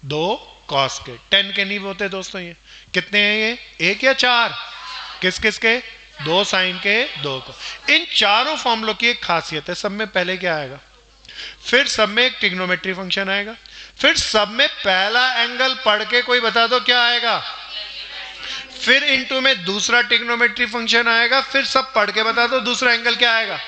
2 कॉस के, 10 के नहीं होते दोस्तों। ये कितने हैं, ये 1 या 4? किस किस के? 2 साइन के, 2 को। इन चारों फॉर्मूलों की एक खासियत है, सब में पहले क्या आएगा, फिर सब में एक ट्रिग्नोमेट्री फंक्शन आएगा, फिर सब में पहला एंगल पढ़ के कोई बता दो क्या आएगा, फिर इनटू में दूसरा ट्रिग्नोमेट्री फंक्शन आएगा, फिर सब पढ़ के बता दो दूसरा एंगल क्या आएगा।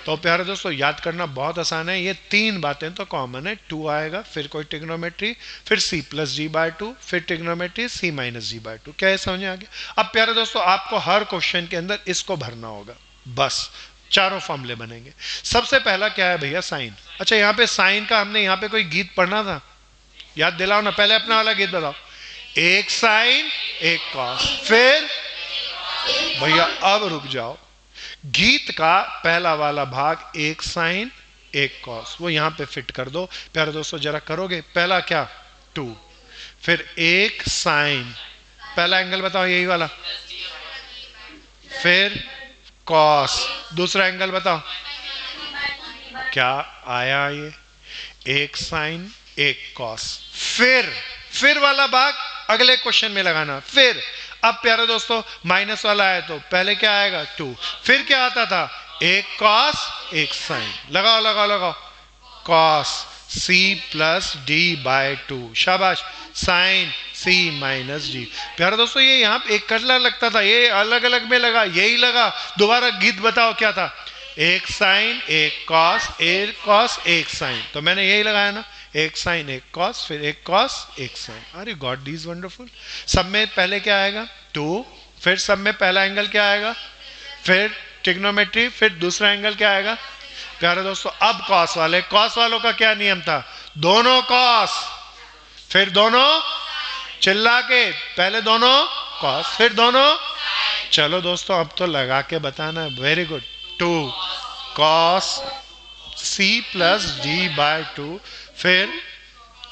तो प्यारे दोस्तों, याद करना बहुत आसान है, ये 3 बातें तो कॉमन है। 2 आएगा, फिर कोई ट्रिग्नोमेट्री, फिर c प्लस जी बाय 2, फिर ट्रिग्नोमेट्री c माइनस जी बाय 2। क्या ये समझ आ गया? अब प्यारे दोस्तों, आपको हर क्वेश्चन के अंदर इसको भरना होगा, बस चारों फॉर्मूले बनेंगे। सबसे पहला क्या है भैया, साइन। अच्छा, यहाँ पे साइन का हमने यहाँ पे कोई गीत पढ़ना था, याद दिलाओ ना, पहले अपना वाला गीत बताओ। 1 साइन 1 कॉस, फिर भैया अब रुक जाओ, गीत का पहला वाला भाग 1 साइन 1 कॉस, वो यहां पे फिट कर दो। प्यारे दोस्तों जरा करोगे, पहला क्या 2, फिर 1 साइन, पहला एंगल बताओ यही वाला, फिर कॉस, दूसरा एंगल बताओ क्या आया, ये 1 साइन 1 कॉस, फिर वाला भाग अगले क्वेश्चन में लगाना। फिर अब प्यारे दोस्तों माइनस वाला है तो पहले क्या आएगा 2, फिर क्या आता था 1 कॉस 1 साइन, लगाओ लगाओ लगाओ, cos c plus D by 2, शाबाश, साइन c माइनस जी। प्यारे दोस्तों, ये यहाँ एक कटला लगता था, ये अलग अलग में लगा, यही लगा। दोबारा गीत बताओ क्या था, 1 साइन 1 कॉस 1 कॉस 1 साइन, तो मैंने यही लगाया ना, 1 साइन 1 कॉस, फिर 1 कॉस 1 साइन। अरे गॉड दी इज वंडरफुल। सब में पहले क्या आएगा 2, फिर सब में पहला एंगल क्या आएगा, फिर ट्रिग्नोमेट्री, फिर दूसरा एंगल क्या आएगा। प्यारे दोस्तों, अब कॉस वालों का क्या नियम था, दोनों कॉस, फिर दोनों चिल्ला के, पहले दोनों कॉस फिर दोनों। चलो दोस्तों, अब तो लगा के बताना, very good. 2 cos c plus D by 2, फिर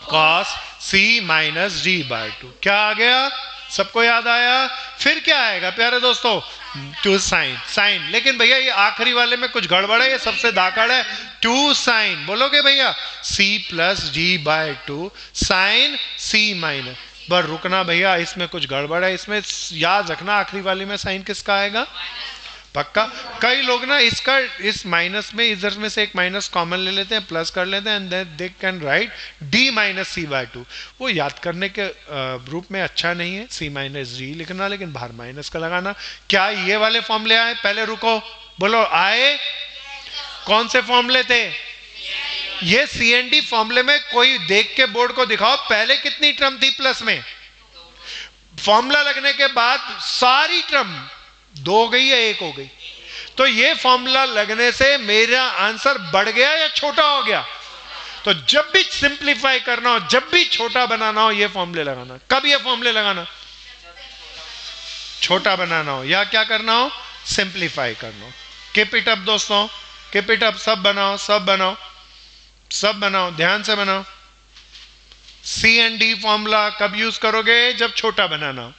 cos c minus D by 2। क्या आ गया, सबको याद आया? फिर क्या आएगा प्यारे दोस्तों, 2 साइन। लेकिन भैया ये आखिरी वाले में कुछ गड़बड़ है, ये सबसे दाकड़ है। 2 साइन बोलोगे भैया, c plus D by 2 sine c minus, पर रुकना भैया, इसमें कुछ गड़बड़ है, इसमें याद रखना आखिरी वाले में साइन किसका आएगा, पक्का। कई लोग ना इसका इस माइनस में इधर में से एक माइनस कॉमन ले लेते हैं, प्लस कर लेते हैं, and then they can write d minus c by 2। वो याद करने के रूप में अच्छा नहीं है, c माइनस d लिखना, लेकिन बाहर माइनस का लगाना। क्या ये वाले फॉर्मूले आए? पहले रुको, बोलो आए, कौन से फॉर्मूले थे? ये CND फॉर्मूले में कोई देख के बोर्ड को दिखाओ, पहले कितनी टर्म थी प्लस में, फॉर्मूला लगने के बाद सारी टर्म 2 हो गई या 1 हो गई। तो ये फॉर्मूला लगने से मेरा आंसर बढ़ गया या छोटा हो गया? तो जब भी सिंप्लीफाई करना हो, जब भी छोटा बनाना हो, ये फॉर्मूले लगाना। कब ये फॉर्मूले लगाना? छोटा बनाना हो या क्या करना हो, सिंप्लीफाई करना हो। कीप इट अप दोस्तों, कीप इट अप, सब बनाओ सब बनाओ सब बनाओ, ध्यान से बनाओ। CND फॉर्मूला कब यूज करोगे? जब छोटा बनाना हो।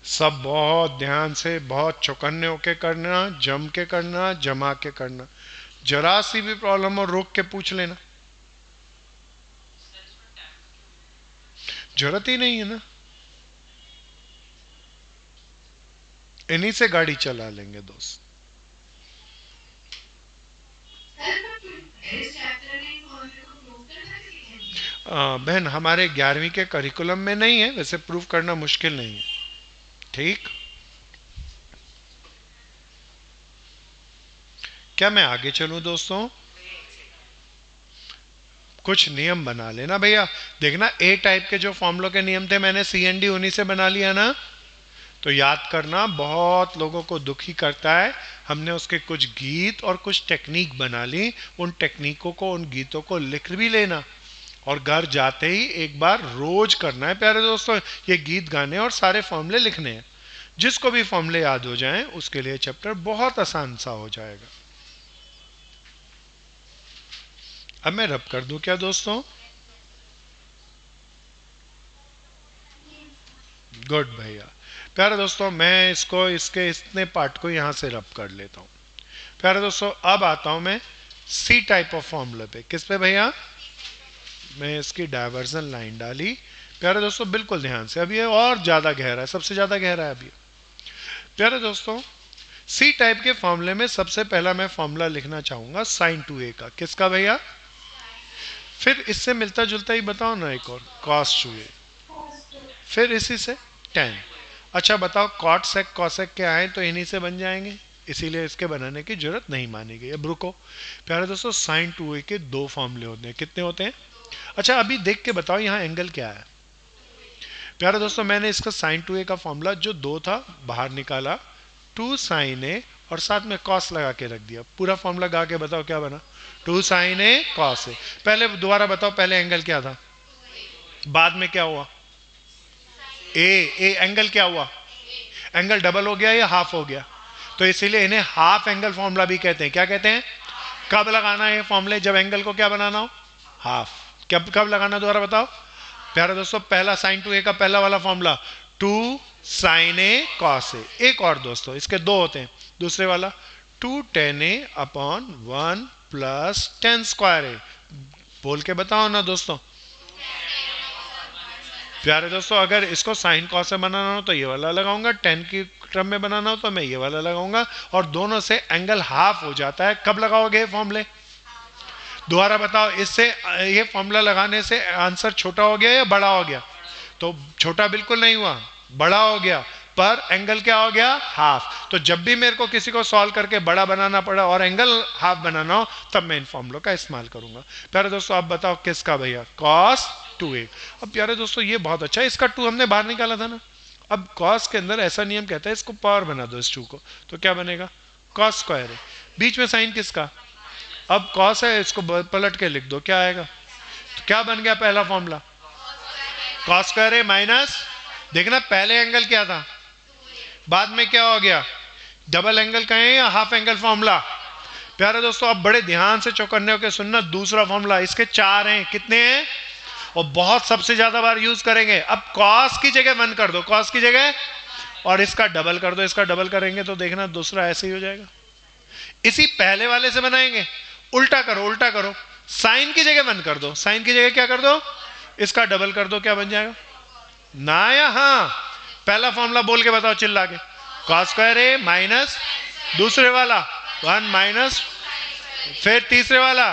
सब बहुत ध्यान से, बहुत चौकन्ने होके करना, जम के करना, जमा के करना। जरा सी भी प्रॉब्लम हो रोक के पूछ लेना, जरूरत ही नहीं है ना, इन्हीं से गाड़ी चला लेंगे दोस्त। बहन, हमारे 11वीं के करिकुलम में नहीं है, वैसे प्रूफ करना मुश्किल नहीं है, ठीक। क्या मैं आगे चलूं दोस्तों? कुछ नियम बना लेना भैया। देखना, ए टाइप के जो फॉर्मूलों के नियम थे मैंने CND उन्हीं से बना लिया ना, तो याद करना। बहुत लोगों को दुखी करता है, हमने उसके कुछ गीत और कुछ टेक्निक बना ली, उन टेक्निकों को, उन गीतों को लिख भी लेना, और घर जाते ही एक बार रोज करना है प्यारे दोस्तों, ये गीत गाने और सारे फॉर्मूले लिखने हैं। जिसको भी फॉर्मूले याद हो जाएं उसके लिए चैप्टर बहुत आसान सा हो जाएगा। अब मैं रब कर दूं क्या दोस्तों? गुड भैया। प्यारे दोस्तों मैं इसको इसके इतने पार्ट को यहाँ से रब कर लेता हूँ। प्यारे दोस्तों अब आता हूँ मैं सी टाइप ऑफ फॉर्मूला पे। किस पे भैया? मैं इसकी डायवर्जन लाइन डाली। प्यारे दोस्तों बिल्कुल ध्यान से, अब ये और ज़्यादा गहरा है, सबसे ज़्यादा गहरा है अभी। प्यारे दोस्तों सी टाइप के फॉर्मूले में सबसे पहला मैं फॉर्मूला लिखना चाहूँगा साइन 2a का। किसका भैया? फिर इससे मिलता जुलता ही बताओ ना एक और, कॉस 2a। फिर इसी से tan। अच्छा बताओ कॉट सेक कॉसेक के आए तो इन्हीं से बन जाएंगे, इसीलिए इसके बनाने की जरूरत नहीं मानी गई। अब रुको प्यारे दोस्तों, साइन 2a के दो फॉर्मूले होते हैं। कितने होते हैं? अच्छा अभी देख के बताओ यहाँ एंगल क्या है। प्यारे दोस्तों मैंने इसका साइन 2a का फॉर्मूला जो 2 था बाहर निकाला, 2 sin a और साथ में cos लगा के रख दिया। पूरा फॉर्मूला गा के बताओ क्या बना? 2 sin a cos a। पहले दोबारा बताओ, पहले एंगल क्या था, बाद में क्या हुआ? ए एंगल क्या हुआ? एंगल डबल हो गया या हाफ हो गया? तो इसीलिए इन्हें हाफ एंगल फॉर्मूला भी कहते हैं। क्या कहते हैं? कब लगाना है फॉर्मूले? जब एंगल को क्या बनाना हो? हाफ। कब लगाना दोबारा बताओ? प्यारे दोस्तों पहला साइन 2a का पहला वाला formula 2 sin a cos a। एक और दोस्तों इसके दो होते हैं, दूसरे वाला 2 tan a upon 1 plus tan square a। बोल के बताओ ना दोस्तों। प्यारे दोस्तों अगर इसको साइन कॉस से बनाना हो तो ये वाला लगाऊंगा, टेन की टर्म में बनाना हो तो मैं ये वाला लगाऊंगा, और दोनों से एंगल हाफ हो जाता है। कब लगाओगे फॉर्मूले? दोबारा बताओ, इससे ये फॉर्मूला लगाने से आंसर छोटा हो गया या बड़ा हो गया? तो छोटा बिल्कुल नहीं हुआ, बड़ा हो गया, पर एंगल क्या हो गया? हाफ। तो जब भी मेरे को किसी को सॉल्व करके बड़ा बनाना पड़ा और एंगल हाफ बनाना हो तब मैं इन फॉर्मूलों का इस्तेमाल करूंगा। प्यारे दोस्तों अब बताओ किसका भैया? cos 2a। अब प्यारे दोस्तों ये बहुत अच्छा है, इसका 2 हमने बाहर निकाला था ना। अब cos के अंदर ऐसा नियम कहता है इसको पावर बना दो इस 2 को, तो क्या बनेगा? cos स्क्वायर है। बीच में साइन किसका? अब cos है, इसको पलट के लिख दो, क्या आएगा? तो क्या बन गया पहला फॉर्मूला? cos स्क्वायर है माइनस, देखना पहले एंगल क्या था, बाद में क्या हो गया? डबल एंगल कहें या हाफ एंगल फॉर्मूला? प्यारे दोस्तों अब बड़े ध्यान से चौकन्ने होकर सुनना, दूसरा फॉर्मूला, इसके 4 हैं। कितने हैं? और बहुत सबसे ज्यादा बार यूज करेंगे। अब cos की जगह 1 कर दो, cos की जगह, और इसका डबल कर दो, इसका डबल करेंगे तो देखना दूसरा ऐसे ही हो जाएगा। इसी पहले वाले से बनाएंगे, उल्टा करो उल्टा करो, साइन की जगह 1 कर दो, साइन की जगह क्या कर दो? इसका डबल कर दो, क्या बन जाएगा? ना या हाँ? पहला फॉर्मूला बोल के बताओ चिल्ला के। cos स्क्वायर है माइनस, दूसरे वाला 1 माइनस, फिर तीसरे वाला,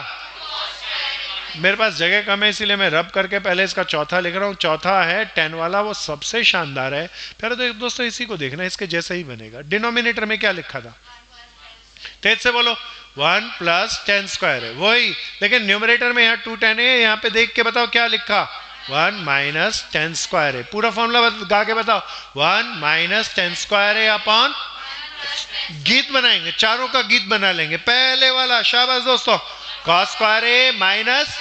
मेरे पास जगह कम है इसीलिए मैं रब करके पहले इसका चौथा लिख रहा हूँ। चौथा है tan वाला, वो सबसे शानदार है। फिर तो दोस्तों इसी को देखना, इसके जैसा ही बनेगा। डिनोमिनेटर में क्या लिखा था? तेज से बोलो। 1 प्लस tan स्क्वायर है वही, लेकिन न्यूमरेटर में यहाँ 2 tan है, यहाँ पे देख के बताओ क्या लिखा? 1 माइनस tan स्क्वायर है। पूरा फॉर्मूला गा के बताओ। 1 माइनस tan स्क्वायर है अपॉन, गीत बनाएंगे, चारों का गीत बना लेंगे। पहले वाला शाबाश दोस्तों, cos स्क्वायर है माइनस,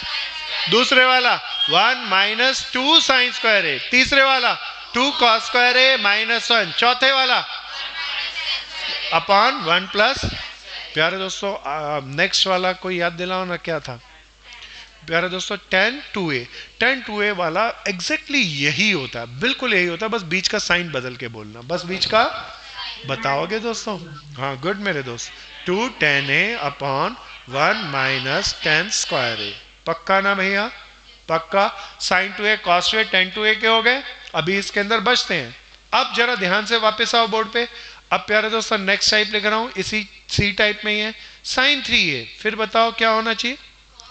दूसरे वाला 1 माइनस 2 साइन स्क्वायर है, तीसरे वाला 2 cos स्क्वायर है माइनस 1, चौथे वाला अपॉन 1 प्लस। प्यारे दोस्तों नेक्स्ट वाला कोई याद दिलाओ ना, क्या था प्यारे दोस्तों? tan 2a। tan 2a वाला एग्जैक्टली यही होता है, बिल्कुल यही होता है, बस बीच का साइन बदल के बोलना, बस बीच का बताओगे दोस्तों? हाँ गुड मेरे दोस्त। 2 tan a upon 1 minus tan square a। पक्का ना भैया? पक्का। Sign 2a cos 2a tan 2a के हो गए, अभी इसके अंदर बचते हैं। अब जरा ध्यान से वापस आओ बोर्ड पे। अब प्यारे दोस्तों नेक्स्ट टाइप लिख रहा हूं, इसी सी टाइप में ही है, साइन 3a। फिर बताओ क्या होना चाहिए?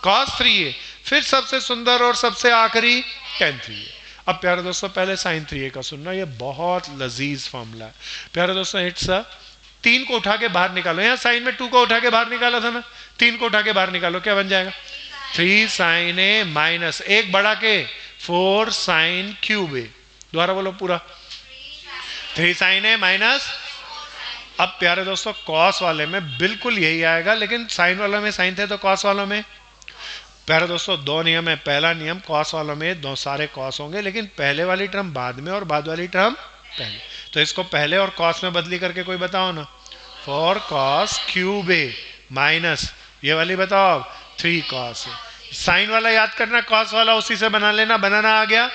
cos 3a। फिर सबसे सुंदर और सबसे आखिरी tan 3a। अब प्यारे दोस्तों पहले साइन 3a का सुनना, ये बहुत लजीज फॉर्मूला है। प्यारे दोस्तों इट्स 3 को उठा के बाहर निकालो, यहाँ साइन में 2 को उठा के बाहर निकाला था ना, 3 को उठा के बाहर निकालो, क्या बन जाएगा? 3 sin a माइनस, एक बढ़ा के 4 sin क्यूब a। दोबारा बोलो पूरा, 3 sin a माइनस। अब प्यारे दोस्तों कॉस वाले में बिल्कुल यही आएगा, लेकिन साइन वालों में साइन थे तो कॉस वालों में। प्यारे दोस्तों 2 नियम है। पहला नियम, कॉस वालों में दो सारे कॉस होंगे, लेकिन पहले वाली टर्म बाद में और बाद वाली टर्म पहले। तो तो इसको पहले और कॉस में बदली करके कोई बताओ ना। 4 cos क्यूब ए माइनस ये वाली बताओ 3 cos ए। साइन वाला याद करना, कॉस वाला उसी से बना लेना। बनाना आ गया।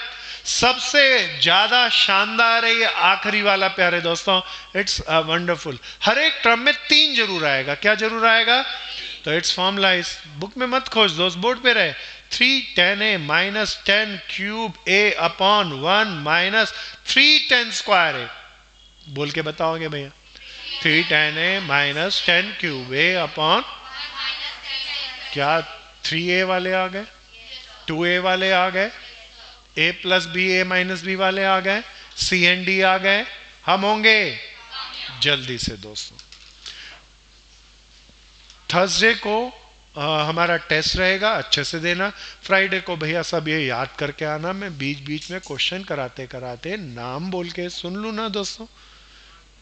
सबसे ज्यादा शानदार है ये आखिरी वाला प्यारे दोस्तों, इट्स वंडरफुल। हर एक टर्म में 3 जरूर आएगा। क्या जरूर आएगा? तो इट्स फॉर्मूला इस बुक में मत खोज दोस्त, बोर्ड पे रहे। 3 10 ए माइनस 10 क्यूब ए अपॉन 1 माइनस 3 10 स्क्वायर ए। बोल के बताओगे भैया? 3 10 ए माइनस 10 क्यूब ए अपॉन, क्या 3a वाले आ गए, 2a वाले आ गए, a plus B A minus B वाले आ गए, सी एंड डी आ गए। हम होंगे जल्दी से दोस्तों। थर्सडे को हमारा टेस्ट रहेगा, अच्छे से देना। फ्राइडे को भैया सब ये याद करके आना। मैं बीच बीच में क्वेश्चन कराते कराते नाम बोल के सुन लूँ ना दोस्तों,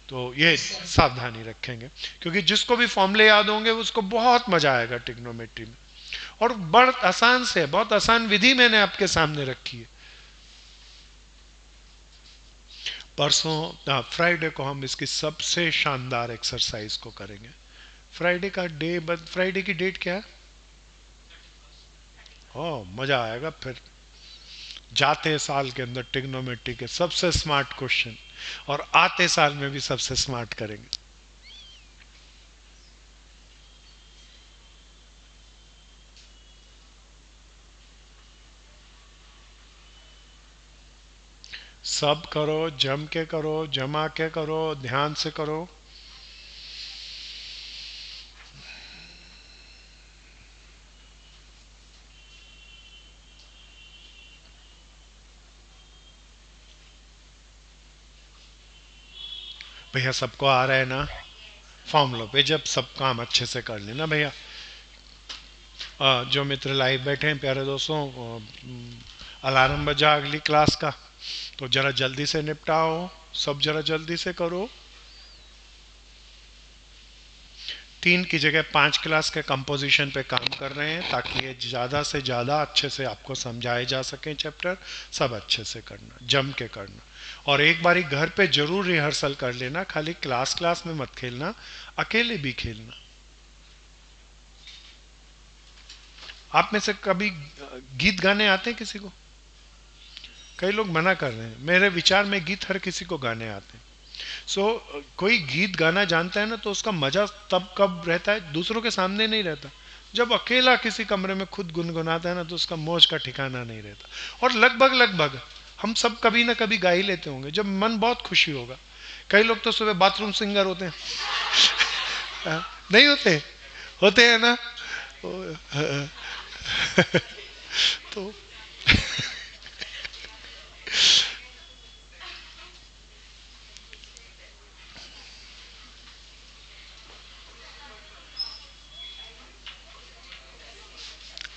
तो ये सावधानी रखेंगे, क्योंकि जिसको भी फॉर्मूले याद होंगे उसको बहुत मजा आएगा ट्रिग्नोमेट्री में। और बहुत आसान से, बहुत आसान विधि मैंने आपके सामने रखी है। परसों फ्राइडे को हम इसकी सबसे शानदार एक्सरसाइज को करेंगे। फ्राइडे का डे, फ्राइडे की डेट क्या है? ओह मजा आएगा फिर। जाते साल के अंदर ट्रिग्नोमेट्री के सबसे स्मार्ट क्वेश्चन, और आते साल में भी सबसे स्मार्ट करेंगे। सब करो, जम के करो, जमा के करो, ध्यान से करो। भैया सबको आ रहा है ना? फॉर्मूलों पे जब सब काम अच्छे से कर लेना भैया। जो मित्र लाइव बैठे हैं प्यारे दोस्तों, अलार्म बजा अगली क्लास का, तो जरा जल्दी से निपटाओ, सब जरा जल्दी से करो। 3 की जगह 5 क्लास के कंपोजिशन पे काम कर रहे हैं, ताकि ये ज़्यादा से ज़्यादा अच्छे से आपको समझाए जा सकें चैप्टर। सब अच्छे से करना, जम के करना, और एक बारी घर पे जरूर रिहर्सल कर लेना। खाली क्लास में मत खेलना, अकेले भी खेलना। आप में से कभी गीत गाने आते हैं किसी को? कई लोग मना कर रहे हैं। मेरे विचार में गीत हर किसी को गाने आते हैं। कोई गीत गाना जानता है ना, तो उसका मजा तब कब रहता है? दूसरों के सामने नहीं रहता। जब अकेला किसी कमरे में खुद गुनगुनाता है ना, तो उसका मौज का ठिकाना नहीं रहता। और लगभग लगभग हम सब कभी ना कभी गा ही लेते होंगे जब मन बहुत खुशी होगा। कई लोग तो सुबह बाथरूम सिंगर होते हैं। नहीं होते? होते हैं ना? तो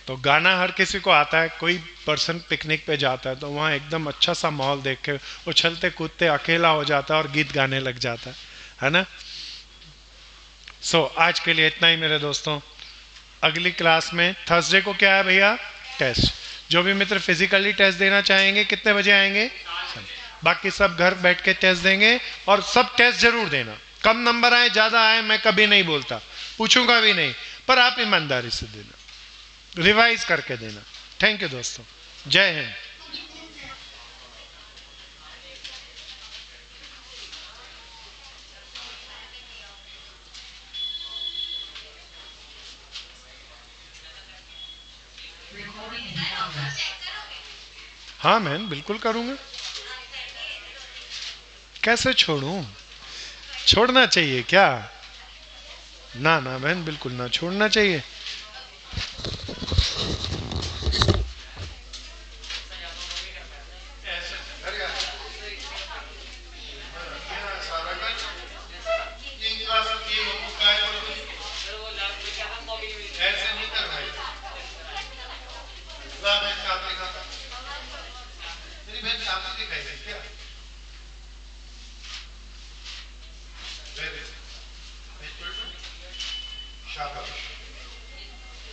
तो गाना हर किसी को आता है। कोई पर्सन पिकनिक पे जाता है तो वहाँ एकदम अच्छा सा माहौल देख के उछलते कूदते अकेला हो जाता है और गीत गाने लग जाता है ना? आज के लिए इतना ही मेरे दोस्तों। अगली क्लास में थर्सडे को क्या है भैया? टेस्ट। जो भी मित्र फिजिकली टेस्ट देना चाहेंगे कितने बजे आएंगे? बाकी सब घर बैठ के टेस्ट देंगे, और सब टेस्ट जरूर देना। कम नंबर आए ज्यादा आए मैं कभी नहीं बोलता, पूछूंगा भी नहीं, पर आप ईमानदारी से देना, रिवाइज करके देना। थैंक यू दोस्तों, जय हिंद। हाँ मैन, बिल्कुल करूंगा। कैसे छोड़ूं? छोड़ना चाहिए क्या? ना ना बहन, बिल्कुल ना छोड़ना चाहिए।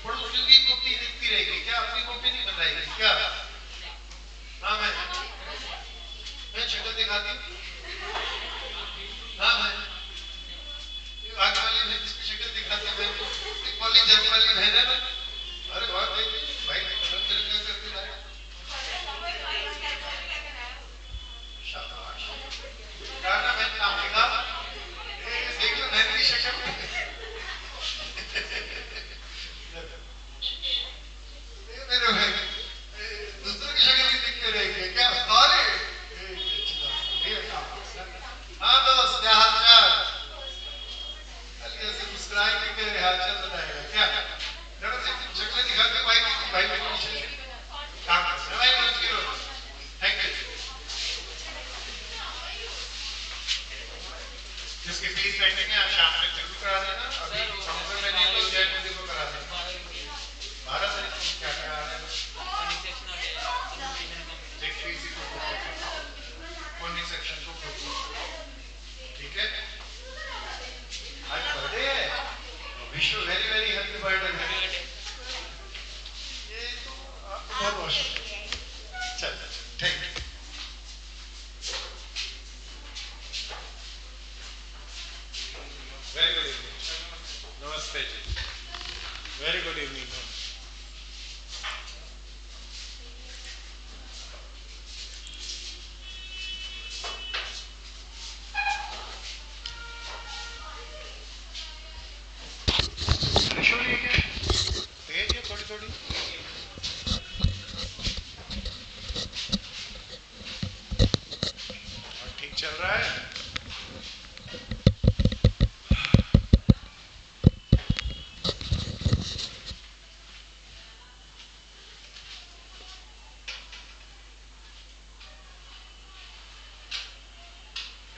पड़ोसियों की कॉपी दिखती रहेगी क्या? अपनी कॉपी नहीं बनाएगी क्या? हाँ मैं शक्ल दिखाती हूँ। भेजा ना, अरे बहुत देखिए भाई तुरंत तरीके से करके लाया। शाबाश, गाना मैंने नाम लिखा, देख लो बहन की शक्ल। मेरे भाई दूसरों की शक्ल ही दिखते रहेंगे क्या? अरे हाँ दोस्त, क्या हाल चाल? ऐसे मुस्कुराएंगे कि हाल चाल बताएगा क्या? जरा से शक्ल दिखा के भाई भाई मेरे पीछे से काम कर रहे भाई, रोज की रोज। Thank you. जिसकी फीस बैठेंगे आप शाम तक जरूर करा देना, अभी काउंटर में नहीं तो जैन मुझे को करा देना। 12 तारीख को क्या करा रहे हैं? एक फीस को कौन सेक्शन को, ठीक है? आज बर्थडे है, wish you very very happy birthday. ये तो आपको बहुत बहुत शुक्रिया। चल thank you. Very good evening. नमस्ते जी। Very good evening. किशोरी है क्या? तेज है थोड़ी थोड़ी। और ठीक चल रहा है?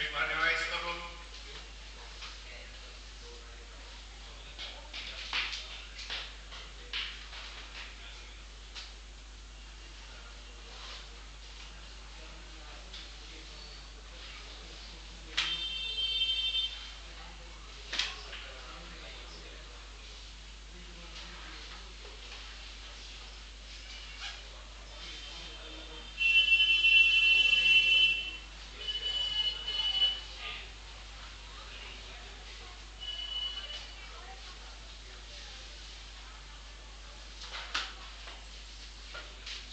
एक बार रिवाइज करो।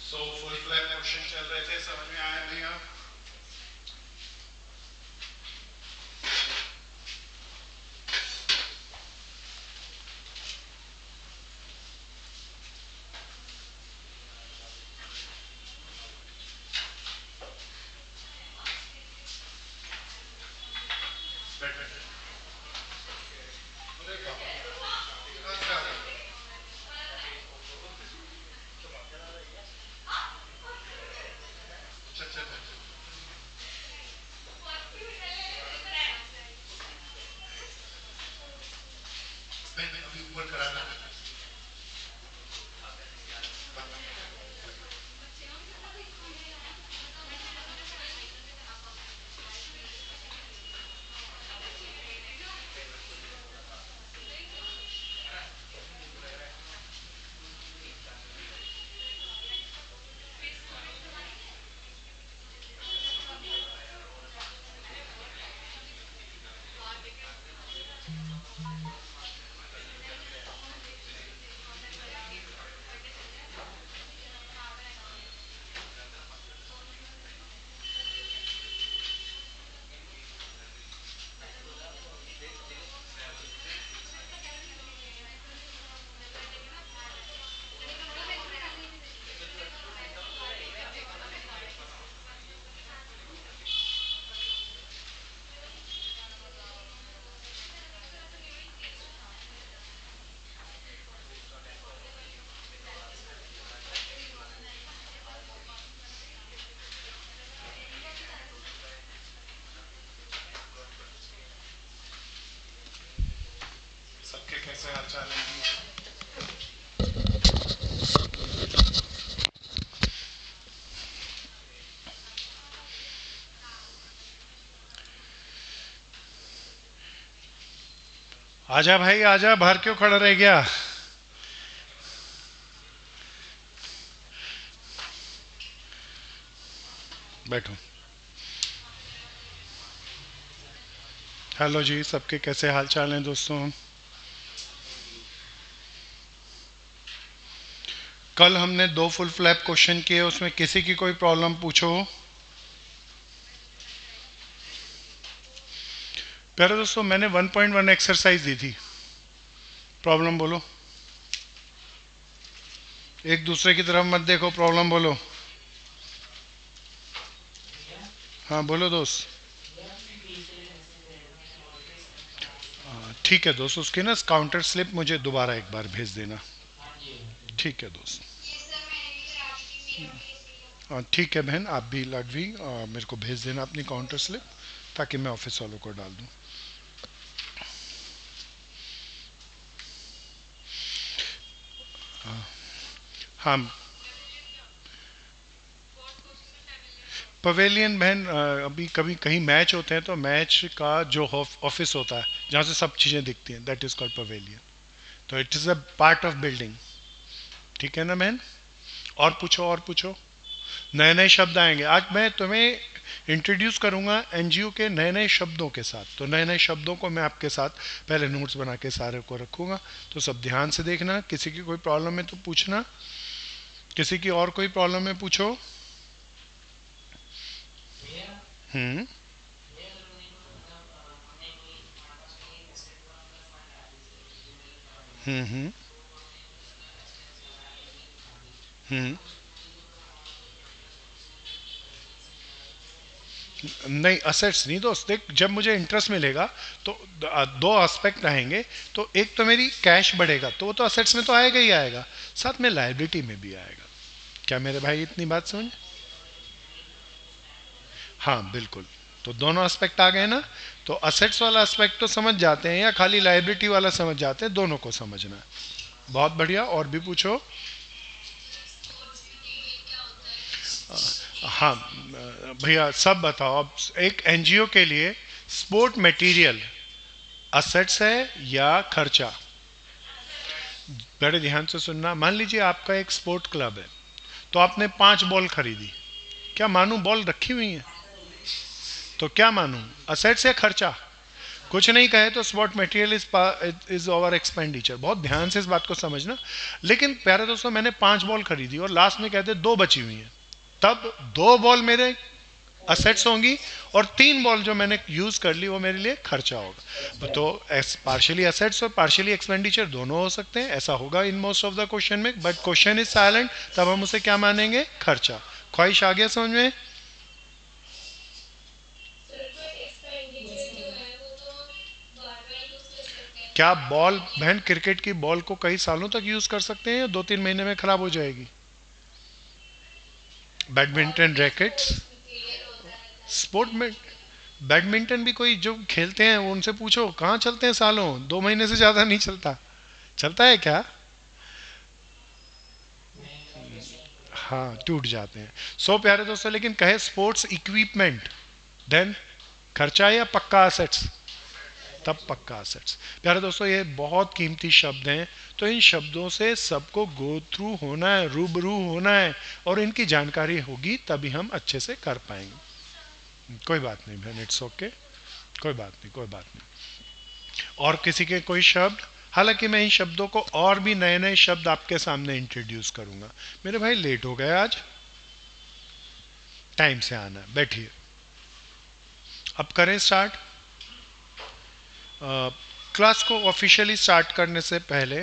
सो फुल फ्लैग क्वेश्चन चल रहे थे, समझ में आया भैया? बैठ बैठ। अरे बाबा, इतना सारा। अच्छा अच्छा अच्छा। नहीं अभी ऊपर कराना है। सबके कैसे हाल चाल है? आजा भाई आजा, बाहर क्यों खड़ा रह गया? बैठो। हेलो जी, सबके कैसे हाल चाल हैं दोस्तों? कल हमने 2 फुल फ्लैप क्वेश्चन किए, उसमें किसी की कोई प्रॉब्लम पूछो। प्यारे दोस्तों, मैंने 1.1 एक्सरसाइज दी थी, प्रॉब्लम बोलो। एक दूसरे की तरफ मत देखो, प्रॉब्लम बोलो। हाँ बोलो दोस्त। ठीक है दोस्त, उसकी ना काउंटर स्लिप मुझे दोबारा एक बार भेज देना। ठीक है दोस्त। ठीक है बहन, आप भी लाडवी मेरे को भेज देना अपनी काउंटर स्लिप, ताकि मैं ऑफिस वालों को डाल दूँ। हाँ पवेलियन बहन, अभी कभी कहीं मैच होते हैं तो मैच का जो ऑफिस होता है जहाँ से सब चीज़ें दिखती हैं, दैट इज़ कॉल्ड पवेलियन। तो it is a part of building. ठीक है ना बहन? और पूछो, और पूछो। नए नए शब्द आएंगे आज, मैं तुम्हें इंट्रोड्यूस करूंगा एनजीओ के नए नए शब्दों के साथ। तो नए नए शब्दों को मैं आपके साथ पहले नोट्स बना के सारे को रखूंगा, तो सब ध्यान से देखना। किसी की कोई प्रॉब्लम है तो पूछना, किसी की और कोई प्रॉब्लम है पूछो। हम्म हम्म हम्म नहीं, असेट्स नहीं दोस्त, देख जब मुझे इंटरेस्ट मिलेगा तो दो एस्पेक्ट आएंगे। तो एक तो मेरी कैश बढ़ेगा, तो वो तो असेट्स में तो आएगा ही आएगा, साथ में लायबिलिटी में भी आएगा। क्या मेरे भाई इतनी बात समझ? हाँ बिल्कुल। तो दोनों एस्पेक्ट आ गए ना। तो असेट्स वाला एस्पेक्ट तो समझ जाते हैं, या खाली लायबिलिटी वाला समझ जाते हैं, दोनों को समझना है। बहुत बढ़िया, और भी पूछो। हाँ भैया सब बताओ। अब एक एनजीओ के लिए स्पोर्ट मटेरियल असेट्स है या खर्चा? बड़े ध्यान से सुनना। मान लीजिए आपका एक स्पोर्ट क्लब है, तो आपने 5 बॉल खरीदी। क्या मानू बॉल रखी हुई है, तो क्या मानू, असेट्स या खर्चा? कुछ नहीं कहे तो sport material is over expenditure. बहुत ध्यान से इस बात को समझना। लेकिन प्यारे दोस्तों, मैंने 5 बॉल खरीदी और लास्ट में कहते 2 बची हुई हैं, तब 2 बॉल मेरे असेट्स होंगी, और 3 बॉल जो मैंने यूज कर ली वो मेरे लिए खर्चा होगा। तो पार्शियली असेट्स और पार्शियली एक्सपेंडिचर दोनों हो सकते हैं, ऐसा होगा in most of the question में। बट क्वेश्चन इज साइलेंट, तब हम उसे क्या मानेंगे? खर्चा। ख्वाहिश आ गया समझ में? क्या बॉल बहन, क्रिकेट की बॉल को कई सालों तक यूज कर सकते हैं या 2-3 महीने में खराब हो जाएगी? बैडमिंटन रैकेट्स, स्पोर्ट में बैडमिंटन भी कोई जो खेलते हैं उनसे पूछो, कहाँ चलते हैं सालों, 2 महीने से ज्यादा नहीं चलता। चलता है क्या? हाँ टूट जाते हैं। सो प्यारे दोस्तों, लेकिन कहे स्पोर्ट्स इक्विपमेंट, देन खर्चा या पक्का असेट्स? तब पक्का असेट्स। प्यारे दोस्तों, ये बहुत कीमती शब्द हैं, तो इन शब्दों से सबको गो थ्रू होना है, रूबरू होना है, और इनकी जानकारी होगी तभी हम अच्छे से कर पाएंगे। कोई बात नहीं बहन, इट्स ओके, कोई बात नहीं, कोई बात नहीं। और किसी के कोई शब्द? हालांकि मैं इन शब्दों को और भी नए नए शब्द आपके सामने इंट्रोड्यूस करूंगा। मेरे भाई लेट हो गए आज, टाइम से आना, बैठिए। अब करें स्टार्ट। क्लास को ऑफिशियली स्टार्ट करने से पहले